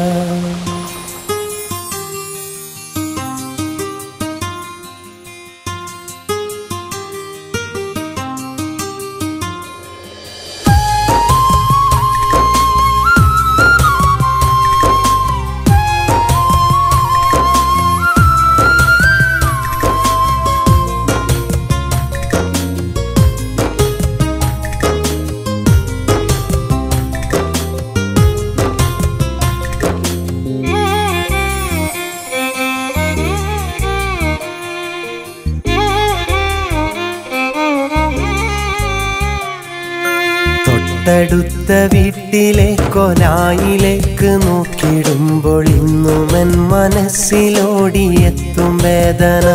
തൊട്ടടുത്ത വീട്ടിലെ കൊലായിലേക്ക് നോക്കിടുമ്പോൾ ഇന്നുമൻ മനസ്സിലോടിയെത്തും വേദന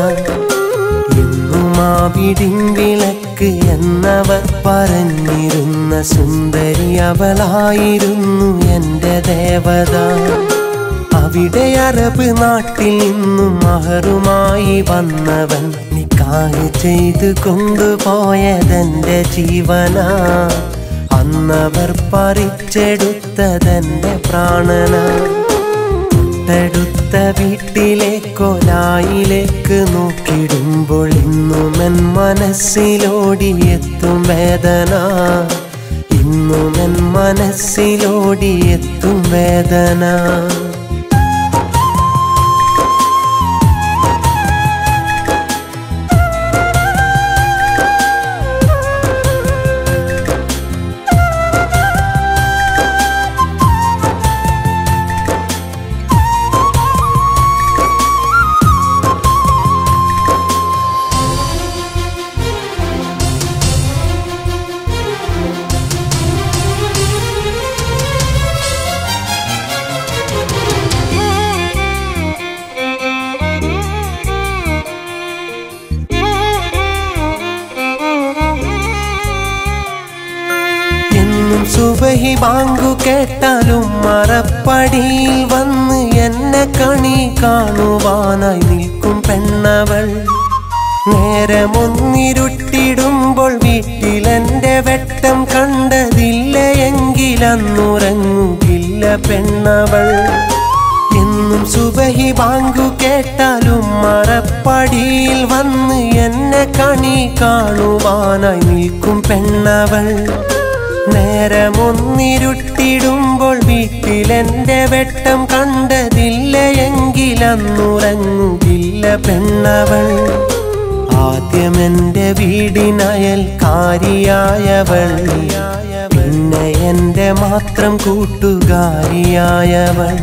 ഇന്നും ആ വീടിൻ വിളക്ക് എന്നവർ പറഞ്ഞിരുന്ന സുന്ദരി അവളായിരുന്നു എൻ്റെ ദേവത അവിടെ അറബ് നാട്ടിൽ നിന്നും മഹറുമായി വന്നവൻ നിക്കാഹ് ചെയ്ത് കൊണ്ടുപോയതെന്റെ ജീവന അന്നവർ പറിച്ചെടുത്തതെന്റെ പ്രാണന തൊട്ടടുത്ത വീട്ടിലെ കൊലായിലേക്ക് നോക്കിടുമ്പോൾ ഇന്നുമൻ മനസ്സിലോടിയെത്തും വേദന ഇന്നുമൻ മനസ്സിലോടിയെത്തും വേദന സുബഹി ബാങ്കു കേട്ടാലും മറപ്പടിയിൽ വന്ന് എന്നെ കണി കാണുവാനായി നിൽക്കും പെണ്ണവൾ നേരമൊന്നിരുട്ടിടുമ്പോൾ വീട്ടിലെന്റെ വെട്ടം കണ്ടതില്ല എങ്കിലന്നുറങ്ങുകില്ല പെണ്ണവൾ എന്നും സുബഹി ബാങ്കു കേട്ടാലും മറപ്പടിയിൽ വന്ന് എന്നെ കണി കാണുവാനായി നിൽക്കും പെണ്ണവൾ നേരമൊന്നിരുട്ടിടുമ്പോൾ വീട്ടിലെന്റെ വെട്ടം കണ്ടതില്ല എങ്കിലന്നുറങ്ങുകില്ല പെണ്ണവൾ ആദ്യമെന്റെ വീടിനയൽക്കാരിയായവൾ പിന്നെ എന്റെ മാത്രം കൂട്ടുകാരിയായവൾ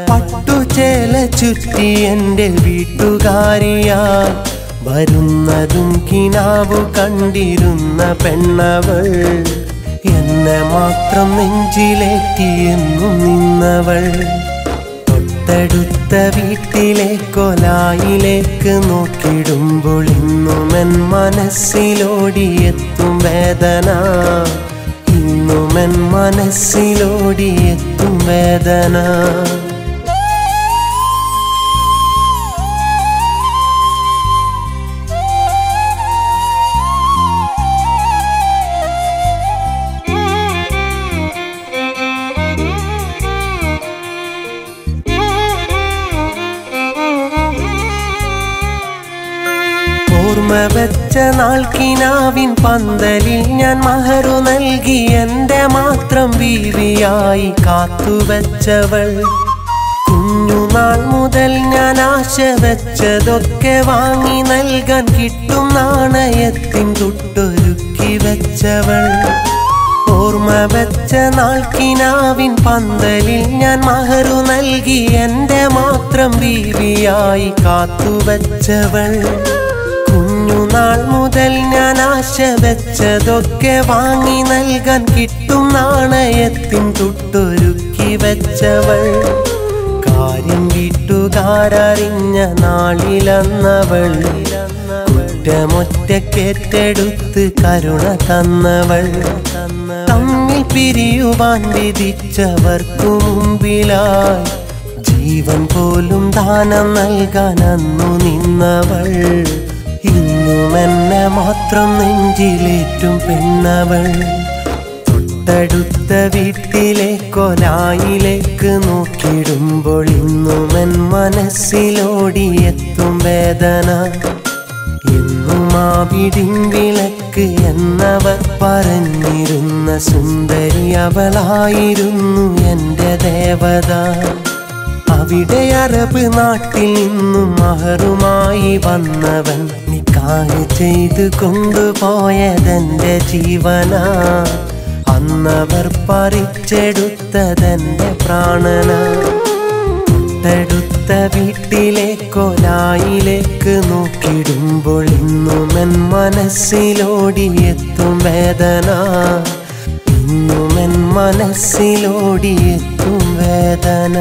പട്ടുചേല ചുറ്റി എന്റെ വീട്ടുകാരിയായി വരുന്നതും കിനാവു കണ്ടിരുന്ന പെണ്ണവൾ എന്നെ മാത്രം നെഞ്ചിലേറ്റിയെന്നും നിന്നവൾ തൊട്ടടുത്ത വീട്ടിലെ കൊലായിലേക്ക് നോക്കിടുമ്പോൾ ഇന്നുമൻ മനസ്സിലോടിയെത്തും വേദന ഇന്നുമൻ മനസ്സിലോടിയെത്തും വേദന ഓർമ്മ വെച്ച നാൾ കിനാവിൻ പന്തലിൽ ഞാൻ മഹറു നൽകി എന്റെ മാത്രം ബീവിയായി കാത്തുവെച്ചവൾ കുഞ്ഞുനാൾ മുതൽ ഞാൻ ആശ വെച്ചതൊക്കെ വാങ്ങി നൽകാൻ കിട്ടും നാണയത്തിൻ തൊട്ടൊരുക്കി വെച്ചവൾ ഓർമ്മ വെച്ച നാൾ കിനാവിൻ പന്തലിൽ ഞാൻ മഹറു നൽകി എന്റെ മാത്രം ബീവിയായി കാത്തുവെച്ചവൾ കുഞ്ഞുനാൾ മുതൽ ഞാൻ ആശ വെച്ചതൊക്കെ വാങ്ങി നൽകാൻ കിട്ടും നാണയത്തിൻ തൊട്ടൊരുക്കി വെച്ചവൾ കാര്യം വീട്ടുകാരറിഞ്ഞ നാളിലന്നവൾ കുറ്റമൊറ്റക്കേറ്റെടുത്ത് കരുണ തന്നവൾ തമ്മിൽ പിരിയുവാൻ വിധിച്ചവർക്കു മുമ്പിലായി ജീവൻ പോലും ദാനം നൽകാൻ അന്നു നിന്നവൾ ഇന്നും എന്നെ മാത്രം നെഞ്ചിലേറ്റും പെണ്ണവൾ. തൊട്ടടുത്ത വീട്ടിലെ കൊലായിലേക്ക് നോക്കിടുമ്പോൾ ഇന്നും എൻ മനസ്സിലോടിയെത്തും വേദന. എന്നും ആ വിടിൻവിളക്ക് എന്നവർ പറഞ്ഞിരുന്ന സുന്ദരി അവളായിരുന്നു എൻ്റെ ദേവത. അവിടെ അറബ് നാട്ടിൽ നിന്നും മഹറുമായി വന്നവൻ നിക്കാഹ് ചെയ്ത് കൊണ്ടുപോയതെന്റെ ജീവന. അന്നവർ പറിച്ചെടുത്തതെന്റെ പ്രാണന. തൊട്ടടുത്ത വീട്ടിലെ കൊലായിലേക്ക് നോക്കിടുമ്പോൾ ഇന്നും എൻ മനസ്സിലോടിയെത്തും വേദന. ഇന്നും എൻ മനസ്സിലോടിയെത്തും വേദന.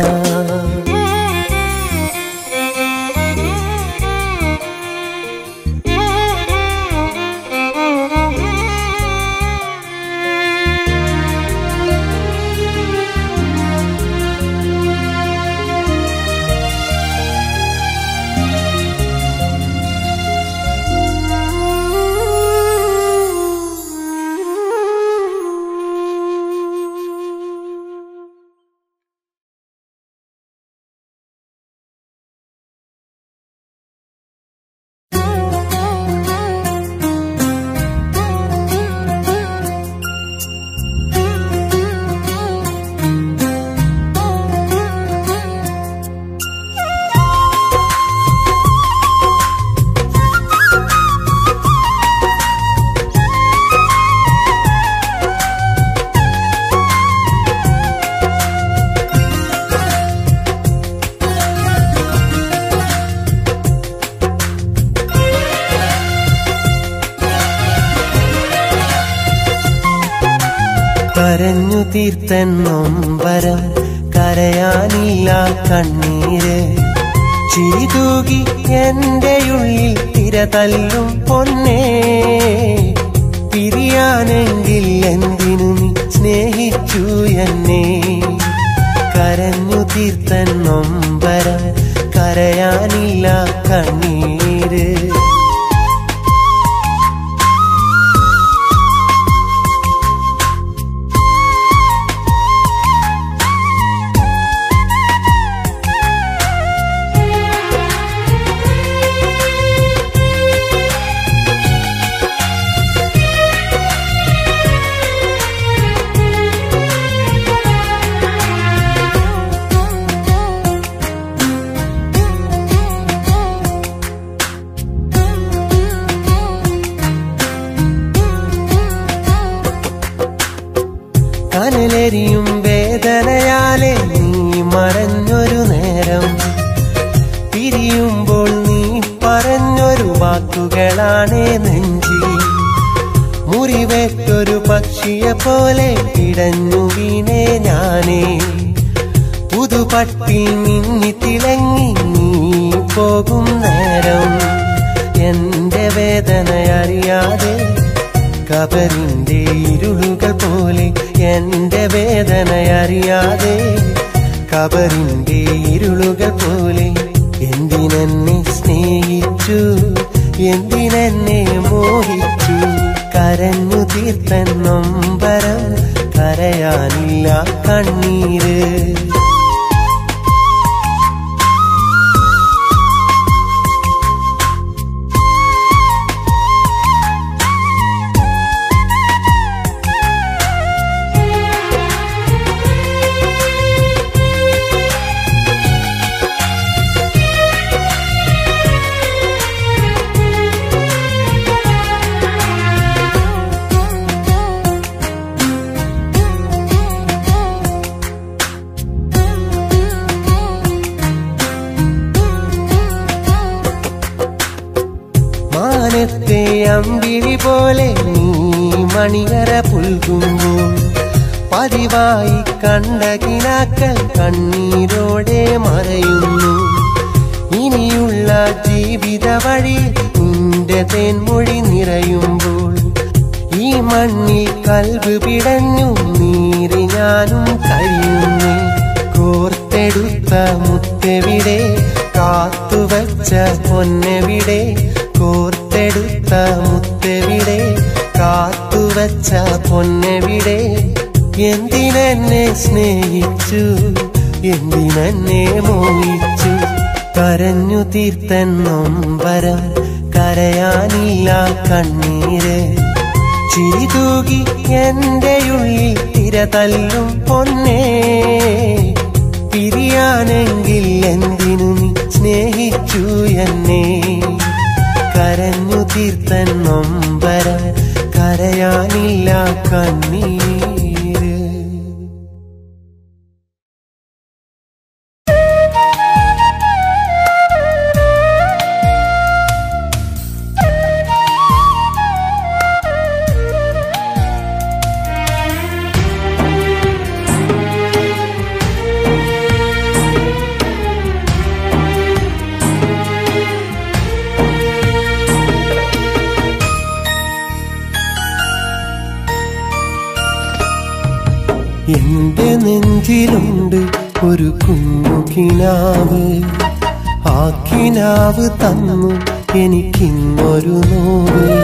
കരഞ്ഞു തീർത്തെന്നൊമ്പരം കരയാനില്ല കണ്ണീര്. ചിരിതൂകി എന്റെ ഉള്ളിൽ തിരതല്ലും പൊന്നേ. പിരിയാനെങ്കിൽ എന്തിനു നീ സ്നേഹിച്ചു എന്നെ. കരഞ്ഞു തീർത്തെന്നൊമ്പരം കരയാനില്ല കണ്ണീര്. കനലെരിയും വേദനയാലെ നീ മറഞ്ഞൊരു നേരം. പിരിയുമ്പോൾ നീ പറഞ്ഞൊരു വാക്കുകളാണേ നെഞ്ചി. മുറിവേറ്റൊരു പക്ഷിയെ പോലെ പിടഞ്ഞു വീണേ ഞാനേ. പുതുപട്ടിൽ മിന്നി തിളങ്ങി നീ പോകും നേരം എന്റെ വേദനയറിയാതെ കബറിന്റെ ഇരുളുകൾ പോലെ. എന്റെ വേദനയറിയാതെ കബറിന്റെ ഇരുളുകൾ പോലെ. എന്തിനെന്നെ സ്നേഹിച്ചു, എന്തിനെന്നെ മോഹിച്ചു. കരഞ്ഞു തീർത്തെന്നൊമ്പരം കരയാനില്ല കണ്ണീര്. മാനത്തെ അമ്പിളി പോലെ നീ മണിയറ പുൽകുമ്പോൾ പതിവായി കണ്ട കിനാക്കൾ കണ്ണീരോടെ മറയുന്നു. ഇനിയുള്ള ജീവിത വഴി നിന്റെ തേൻമൊഴി നിറയുമ്പോൾ ഈ മണ്ണിൽ കൽബ് പിടഞ്ഞു നീറി ഞാനും കഴിയുന്നു. കോർത്തെ കോർത്തെടുത്ത മുത്തെവിടെ, കാത്തുവച്ച പൊന്നെവിടെ, കോർത്തെടുത്ത മുത്തെവിടെ, കാത്തുവച്ച പൊന്നെവിടെ. എന്തിനെന്നെ സ്നേഹിച്ചു, എന്തിനെന്നെ മോഹിച്ചു, കരഞ്ഞു തീർത്തെന്നൊമ്പരം കരയാനില്ല കണ്ണീര്. ചിരിതൂകി എന്റെ ഉള്ളിൽ തിരതല്ലും പൊന്നേ, പിരിയാനെങ്കിൽ എന്തിനു നീ സ്നേഹിച്ചു എന്നെ. കരഞ്ഞു തീർത്തെന്നൊമ്പരം കരയാനില്ല കണ്ണീര്. എന്റെ നെഞ്ചിലുണ്ട് ഒരു കുഞ്ഞു കിനാവ്, ആ കിനാവ് തന്നു എനിക്കിന്നൊരു നോവ്.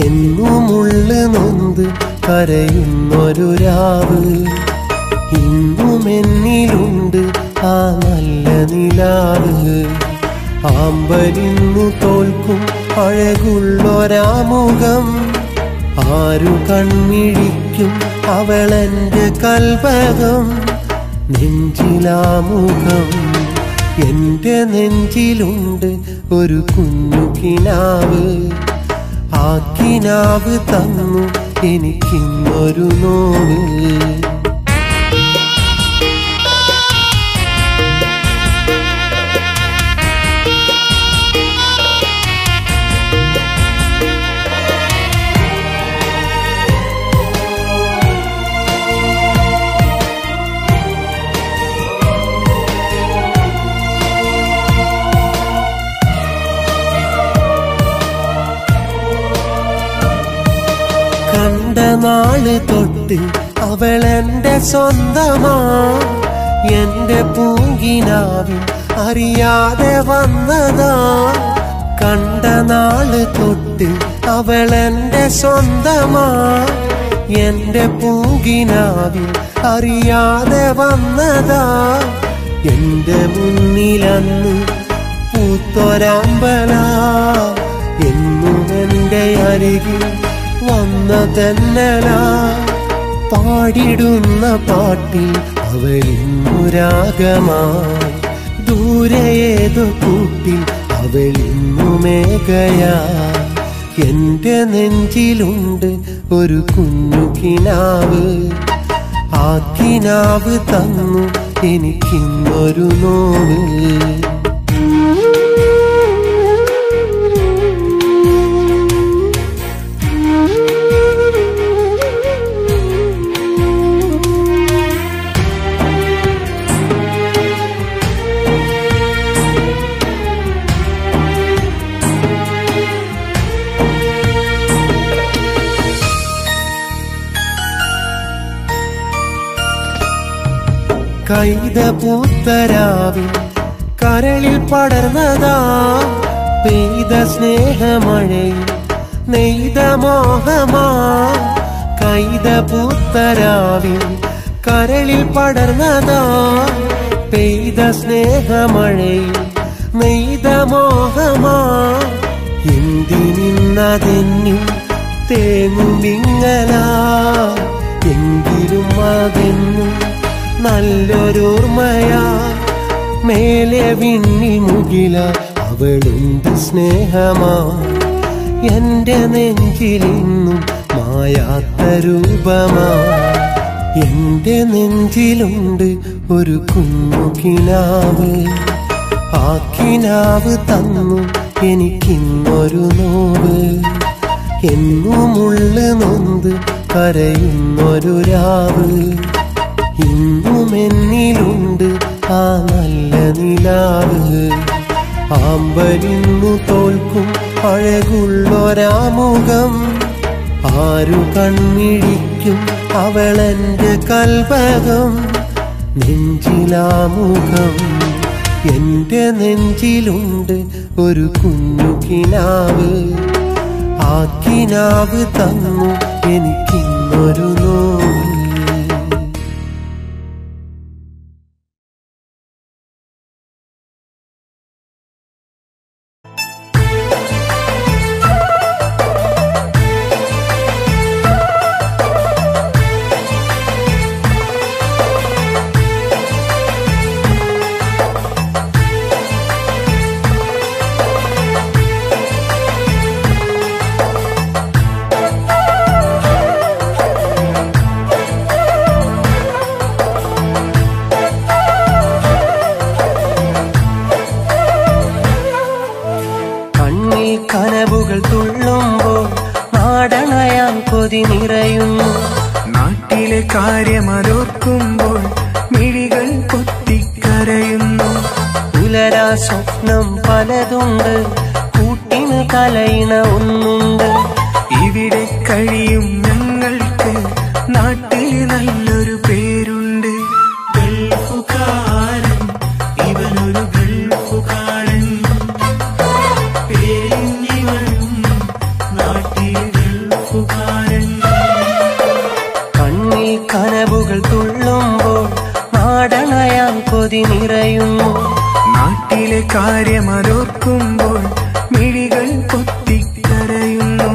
എന്നുമുള്ളു നൊന്ത് കരയുന്നൊരു രാവ്, ഇന്നും എന്നിലുണ്ട് ആ നല്ല നിലാവ്. ആമ്പലിന്നു തോൽക്കും അഴകുള്ളൊരാമുഖം, ആരു കൺമിഴിക്കും അവളെന്റെ കൽപകം. നെഞ്ചിലാമുഖം, എന്റെ നെഞ്ചിലുണ്ട് ഒരു കുഞ്ഞു കിനാവ്, ആ കിനാവ് തന്നു എനിക്കിന്നൊരു നോവ്. കണ്ട നാള് തൊട്ട് അവളെന്റെ സ്വന്തമാ, എന്റെ പൂങ്കിനാവിൽ അറിയാതെ വന്നതാ. കണ്ട നാള് തൊട്ട് അവളെന്റെ സ്വന്തമാ, എന്റെ പൂങ്കിനാവിൽ അറിയാതെ വന്നതാ. എന്റെ മുന്നിലന്ന് പൂത്തൊരമ്പല, എന്നും എന്റെ അരികിൽ വന്നതെന്നല. പാടിടുന്ന പാട്ടിൽ അവളിന്നു രാഗമായി, ദൂരെ ഏതോ കൂട്ടിൽ അവളിന്നു മേഘയാ. എന്റെ നെഞ്ചിലുണ്ട് ഒരു കുഞ്ഞു കിനാവ്, ആ കിനാവ് തന്നു എനിക്കിന്നൊരു നോവ്. കൈത പൂത്തരാവിൽ കരളിൽ പടർന്നതാ, പെയ്ത സ്നേഹമഴയിൽ നെയ്ത മോഹമാ. കൈത പൂത്തരാവിൽ കരളിൽ പടർന്നതാ, പെയ്ത സ്നേഹമഴയിൽ നെയ്ത മോഹമാ. എന്തിനിന്നതെന്നും തേങ്ങുമിങ്ങല, എങ്കിലും അതെന്നും നല്ലൊരോർമ്മയാ. മേലെ വിണ്ണിൽ മുകില അവളുണ്ട് സ്നേഹമാ, എന്റെ നെഞ്ചിലിന്നും മായാത്ത രൂപമാ. എന്റെ നെഞ്ചിലുണ്ട് ഒരു കുഞ്ഞു കിനാവ്, ആ കിനാവ് തന്നു എനിക്കിന്നൊരു നോവ്. എന്നുമുള്ളു നൊന്ത് കരയുന്നൊരു രാവ്, ഇന്നും എന്നിലുണ്ട് ആ നല്ല നിലാവ്. ആമ്പലിന്നു തോൽക്കും അഴകുള്ളൊരാമുഖം, ആരു കൺമിഴിക്കും അവളെന്റെ കൽപകം. നെഞ്ചിലാമുഖം എൻ്റെ നെഞ്ചിലുണ്ട് ഒരു കുഞ്ഞു കിനാവ്. ആ കിനാവ് തന്നു എനിക്കിന്നൊരു നോവ്. കനവുകൾ തുള്ളുമ്പോൾ നാടണയാൻ കൊതി നിറയുന്നു. നാട്ടിലെ കാര്യമതോർക്കുമ്പോൾ മിഴികൾ പൊത്തിക്കരയുന്നു. പുലരാ സ്വപ്നം പലതുണ്ട്, കൂട്ടിന് കലയിണ ഒന്നുണ്ട്. ഇവിടെ കഴിയും ഞങ്ങൾക്ക് നാട്ടിൽ നല്ലൊരു പേരുണ്ട്. ഗൾഫുകാരൻ, ഇവനൊരു ഗൾഫുകാരൻ. കണ്ണിൽ കനവുകൾ തുള്ളുമ്പോൾ നാടണയാൻ കൊതി നിറയുന്നു. നാട്ടിലെ കാര്യമതോർക്കുമ്പോൾ മിഴികൾ പൊത്തിക്കരയുന്നു.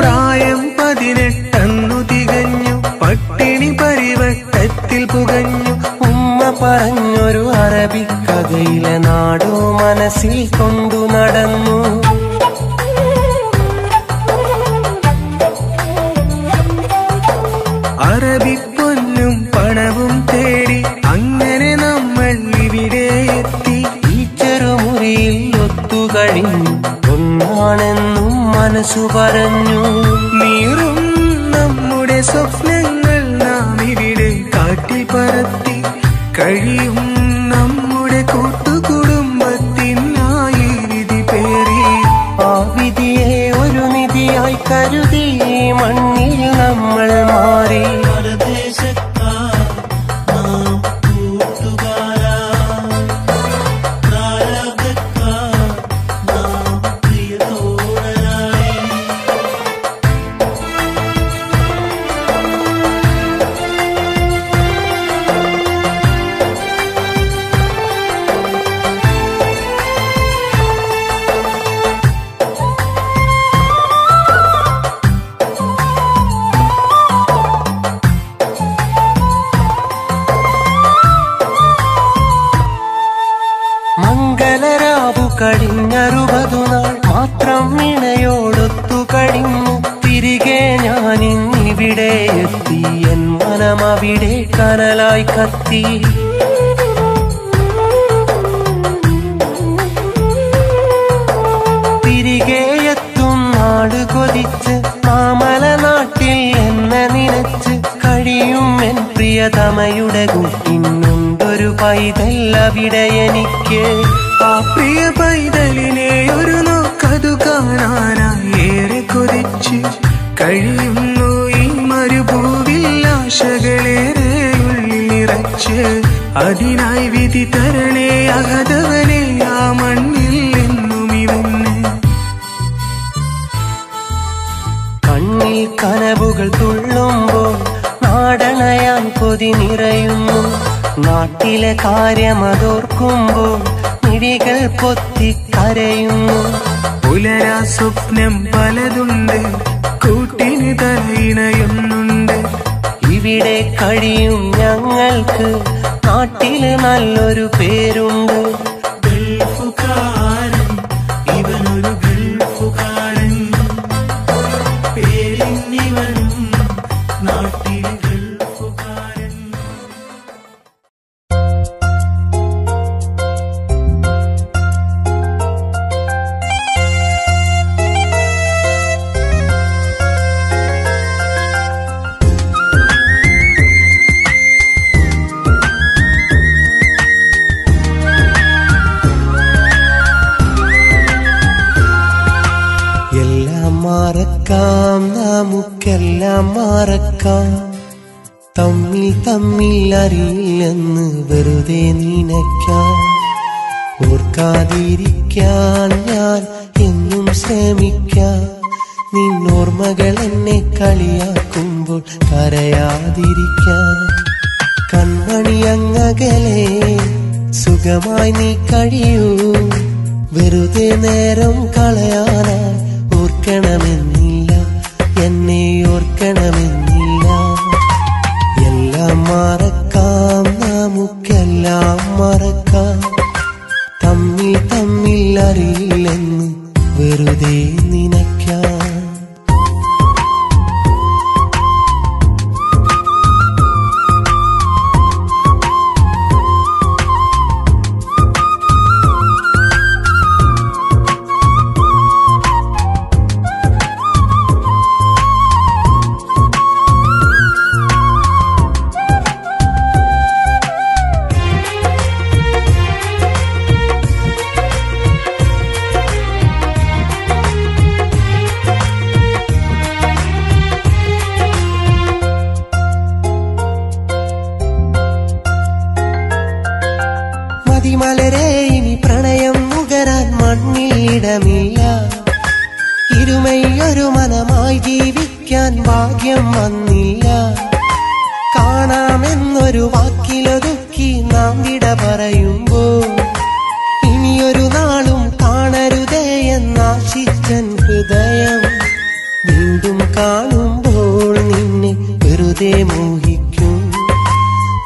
പ്രായം 18 തികഞ്ഞു, പട്ടിണി പരിവട്ടത്തിൽ പുകഞ്ഞു. ഉമ്മ പറഞ്ഞൊരു അറബിക്കഥയിലെ നാടോ മനസ്സിൽ കൊണ്ടു നടന്നു. അറബിപ്പൊന്നും പണവും തേടി അങ്ങനെ നമ്മൾ ഇവിടെ എത്തി. ഈ ചെറുമുറിയിൽ ഒത്തുകഴിഞ്ഞു, ഒന്നാണെന്നും മനസ്സു പറഞ്ഞു. നീറും നമ്മുടെ സ്വപ്നങ്ങൾ നാം ഇവിടെ കാട്ടിൽ പറത്തി. കഴിയും നമ്മുടെ കൂട്ടുകുടുംബത്തിനായി വിധി പേറി. ആ വിധിയെ ഒരു നിധിയായി കരുതി മണ്ണിൽ നമ്മൾ മാറി. മംഗലരാവു കഴിഞ്ഞ60 നാൾ മാത്രം ഇണയോടൊത്തു കഴിഞ്ഞു. തിരികെ ഞാനിന്നിവിടെ എത്തി, എൻ മനം അവിടെ കനലായി കത്തി. തിരികെ എത്തും നാട് കൊതിച്ച് മാമല നാട്ടിൽ എന്നെ നനച്ച് കഴിയും എൻ പ്രിയതമയുടെ കൂട്ടിനുണ്ടൊരു പൈതൽ അവിടെ എനിക്ക്. ആ പ്രിയ പൈതലിനെ ഒരു നോക്കതു കാണാനായി ഏറെ കൊതിച്ച് കഴിയുന്നു ഈ മരുഭൂവിൽ. ആശകളേറെ ഉള്ളിൽ നിറച്ച് അതിനായി വിധി തരണേ അകതവനെ ആ മണ്ണിൽ എന്നും ഇവന്. കണ്ണിൽ കനവുകൾ തുള്ളുമ്പോൾ നാടണയാൻ കൊതി നിറയുന്നു. നാട്ടിലെ കാര്യമതോർക്കുമ്പോൾ മിഴികൾ പൊത്തിക്കരയുന്നു. പുലരാ സ്വപ്നം പലതുണ്ട്, കൂട്ടിന് തലയിണയൊന്നുണ്ട്. ഇവിടെ കഴിയും ഞങ്ങൾക്ക് നാട്ടില് നല്ലൊരു പേരുണ്ട്. ഗൾഫുകാരൻ, ഇവനൊരു ഗൾഫുകാരൻ. പേരിന്നിവനും നാട്ടിലെ ഗൾഫുകാരൻ. എല്ലാം മറക്കാം. തമ്മിൽ തമ്മിൽ അറിയില്ലെന്ന് വെറുതെ നനയ്ക്കാം. ഓർക്കാതിരിക്കാൻ ഞാൻ എന്നും ശ്രമിക്കാം. നിന്നോർമ്മകൾ എന്നെ കളിയാക്കുമ്പോൾ കരയാതിരിക്കാൻ. കൺമണി അങ്ങകലെ സുഖമായി നീ കഴിയൂ. വെറുതെ നേരം കളയാനായി ഓർക്കണമെന്നില്ല, എന്നെ ഓർക്കണമെന്നില്ല. എല്ലാം മറക്കാം, നമുക്കെല്ലാം മറക്കാം. തമ്മിൽ തമ്മിൽ അറിയില്ലെന്ന് വെറുതെ നനയ്ക്കാം. മതിമലരെ ഇനി പ്രണയം നുകരാൻ മണ്ണിലിടമില്ല. ഇരുമയൊരു മനമായി ജീവിക്കാൻ ഭാഗ്യം വന്നില്ല. കാണാമെന്നൊരു വാക്കിലൊതുക്കി നാം വിട പറയുമ്പോൾ ഇനിയൊരു നാളും കാണരുതേ എന്നാശിച്ചൻ ഹൃദയം. വീണ്ടും കാണുമ്പോൾ നിന്നെ വെറുതെ മോഹിക്കും.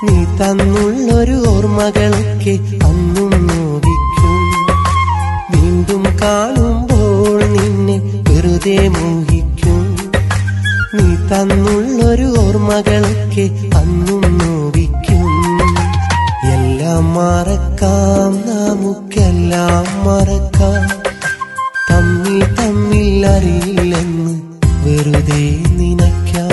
നീ തന്നുള്ളൊരു ഓർമ്മകളൊക്കെ അന്നും നോവിക്കും. വീണ്ടും കാണുമ്പോൾ നിന്നെ വെറുതെ മോഹിക്കും. നീ തന്നുള്ളൊരു ഓർമ്മകളൊക്കെ അന്നും നോവിക്കും. എല്ലാം മറക്കാം, നമുക്കെല്ലാം മറക്കാം. തമ്മിൽ തമ്മിൽ അറിയില്ലെന്ന് വെറുതെ നനയ്ക്കാം.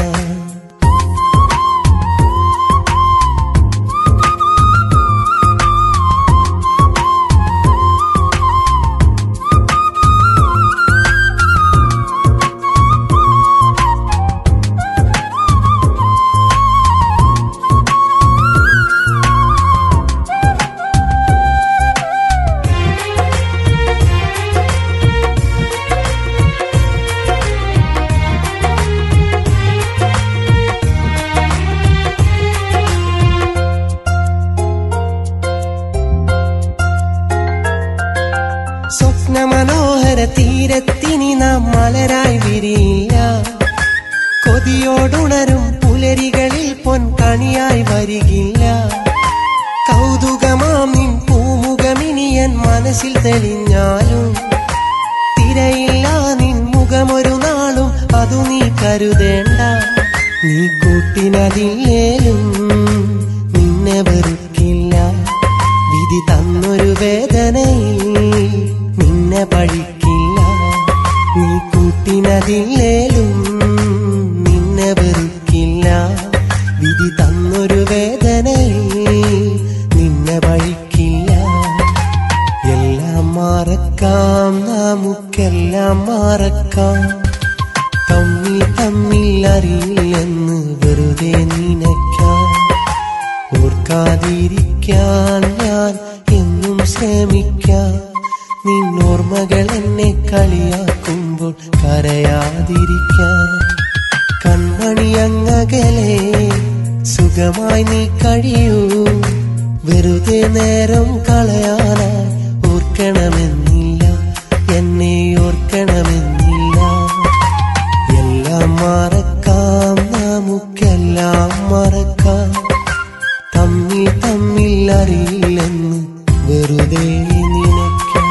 സ്വപ്നമനോഹര തീരത്തിനി നാം മലരായി വിരിയില്ല. കൊതിയോടുണരും പുലരികളിൽ പൊൻകണിയായി വരികില്ല. കൗതുകമാം നിൻ പൂമുഖമിനിയൻ മനസ്സിൽ തെളിഞ്ഞാലും തിരയില്ല നിൻ മുഖമൊരു നാളും അതു നീ കരുതേണ്ട. നീ കൂട്ടിനതില്ലേലും നിന്നെ വെറുക്കില്ല. വിധി തന്നൊരു വേദനയിൽ നിന്നെ പഴിക്കില്ല. നീ കൂട്ടിനതില്ലേലും നിന്നെ വെറുക്കില്ല. വിധി തന്നൊരു വേദനയിൽ നിന്നെ പഴിക്കില്ല. എല്ലാം മറക്കാം, നമുക്കെല്ലാം മറക്കാം. തമ്മിൽ തമ്മിൽ അറിയില്ലെന്ന് വെറുതെ നനയ്ക്കാം. ഓർക്കാതിരിക്കാൻ ഞാൻ എന്നും ശ്രമിക്കാം. നിന്നോർമ്മകൾ എന്നെ കളിയാക്കുമ്പോൾ കരയാതിരിക്കാൻ. കൺമണി അങ്ങകലെ സുഖമായി നീ കഴിയൂ. വെറുതെ നേരം കളയാനായി ഓർക്കണമെന്നില്ല, എന്നെ ഓർക്കണമെന്നില്ല. എല്ലാം മറക്കാം, നമുക്കെല്ലാം മറക്കാം. തമ്മിൽ തമ്മിൽ അറിയില്ലെന്ന് വെറുതെ നനയ്ക്കാം.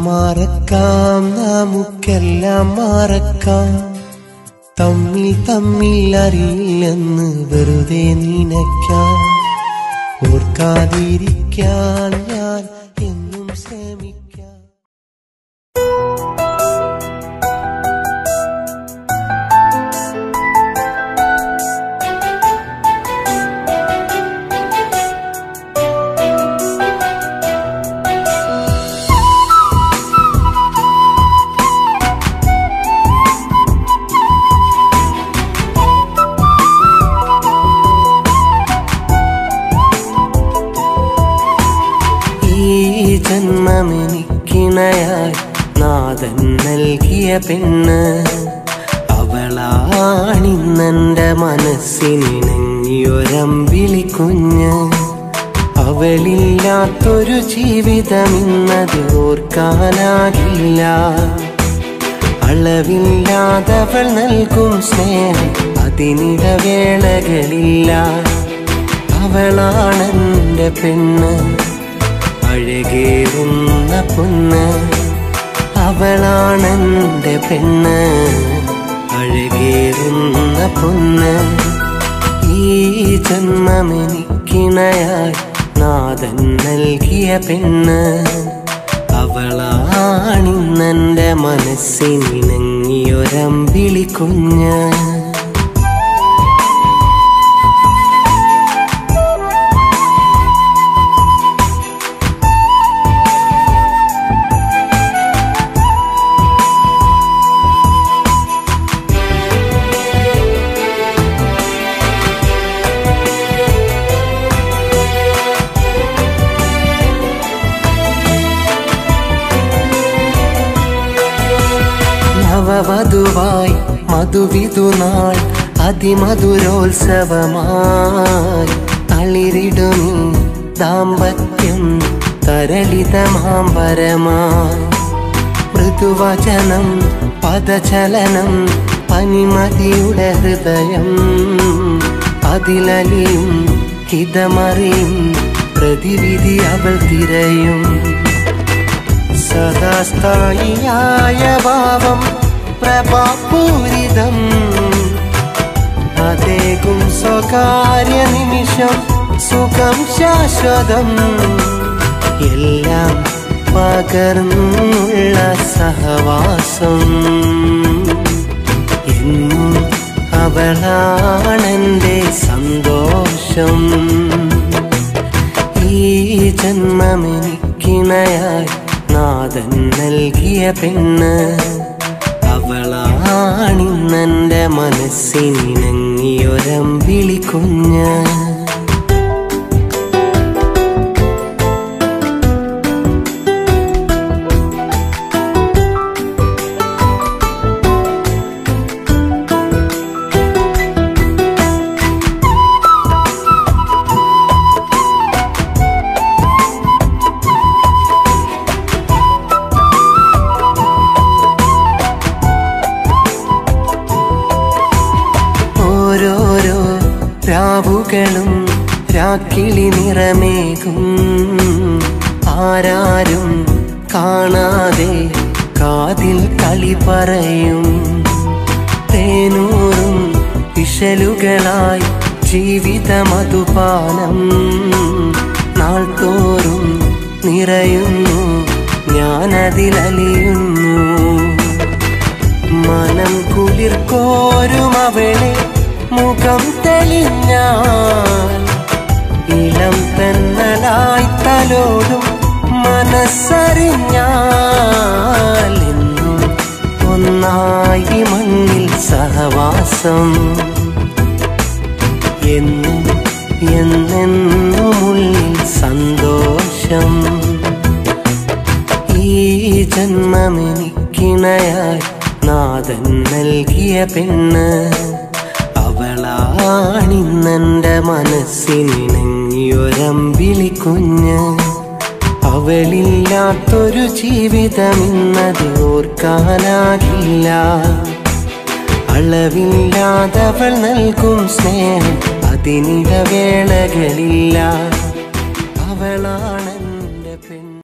മറക്കാം, നമുക്കെല്ലാം മറക്കാം. തമ്മിൽ തമ്മിൽ അറിയില്ലെന്ന് വെറുതെ നനയ്ക്കാം. ഓർക്കാതിരിക്കാൻ ഞാൻ എന്നും ശ്രമിക്കാം. ജന്മമെനിക്കിണയായി നാഥൻ നൽകിയ പെണ്ണ് അവളാണിന്നെൻ്റെ മനസ്സിനിണങ്ങിയൊരമ്പിളി കുഞ്ഞ്. അവളില്ലാത്തൊരു ജീവിതമിന്നത് ഓർക്കാനാകില്ല. അളവില്ലാതവൾ നൽകും സ്നേഹം അതിനിടവേളകളില്ല. അവളാണെൻ്റെ പെണ്ണ്, അഴകേറുന്ന പൊന്ന്. അവളാണെൻ്റെ പെണ്ണ്, അഴകേറുന്ന പൊന്ന്. ഈ ജന്മമെനിക്കിണയായി നാഥൻ നൽകിയ പെണ്ണ് അവളാണിന്നെൻ്റെ മനസ്സിനിണങ്ങിയൊരമ്പിളി കുഞ്ഞ്. നവവധുവായി മധുവിധുനാൾ അതിമധുരോത്സവമായി തളിരിടുമീ ദാമ്പത്യം തരളിതമാംബരമായി. മൃദുവചനം പദചലനം പനിമതിയുടെ ഹൃദയം അതിലലിയും ഹിതമറിയും പ്രതിവിധി അവൾ തിരയും. സദാസ്ഥായിയായ ഭാവം പ്രഭാപൂരിതം അതേകും സ്വകാര്യ നിമിഷം സുഖം ശാശ്വതം. എല്ലാം പകർന്നുള്ള സഹവാസം എന്നും അവളാണെൻ്റെ സന്തോഷം. ഈ ജന്മമെനിക്കിണയായി നാഥൻ നൽകിയ പെണ്ണ് അവളാണിന്നെൻ്റെ മനസ്സിനിണങ്ങിയൊരമ്പിളി കുഞ്ഞ്. രാവുകളും രാക്കിളി നിറമേകും ആരാരും കാണാതെ കാതിൽ കളി പറയും. തേനൂറും ഇശലുകളായി ജീവിതമധുപാനം നാൾതോറും നിറയുന്നു ഞാനതിലലിയുന്നു. മനം കുളിർക്കോരും അവളെ മുഖം തെളിഞ്ഞാൽ ഇളം തെന്നലായി തലോടും മനസ്സറിഞ്ഞാൽ എന്നും ഒന്നായി മണ്ണിൽ സഹവാസം എന്നും എന്നെന്നുമുള്ളിൽ സന്തോഷം. ഈ ജന്മമെനിക്കിണയായി നാഥൻ നൽകിയ പെണ്ണ് അവളാണിന്നെൻ്റെ മനസ്സിനിണങ്ങിയൊരമ്പിളി കുഞ്ഞ്. അവളില്ലാത്തൊരു ജീവിതമിന്നത് ഓർക്കാനാകില്ല. അളവില്ലാതവൾ നൽകും സ്നേഹം അതിനിടവേളകളില്ല. അവളാണെൻ്റെ പെണ്ണ്.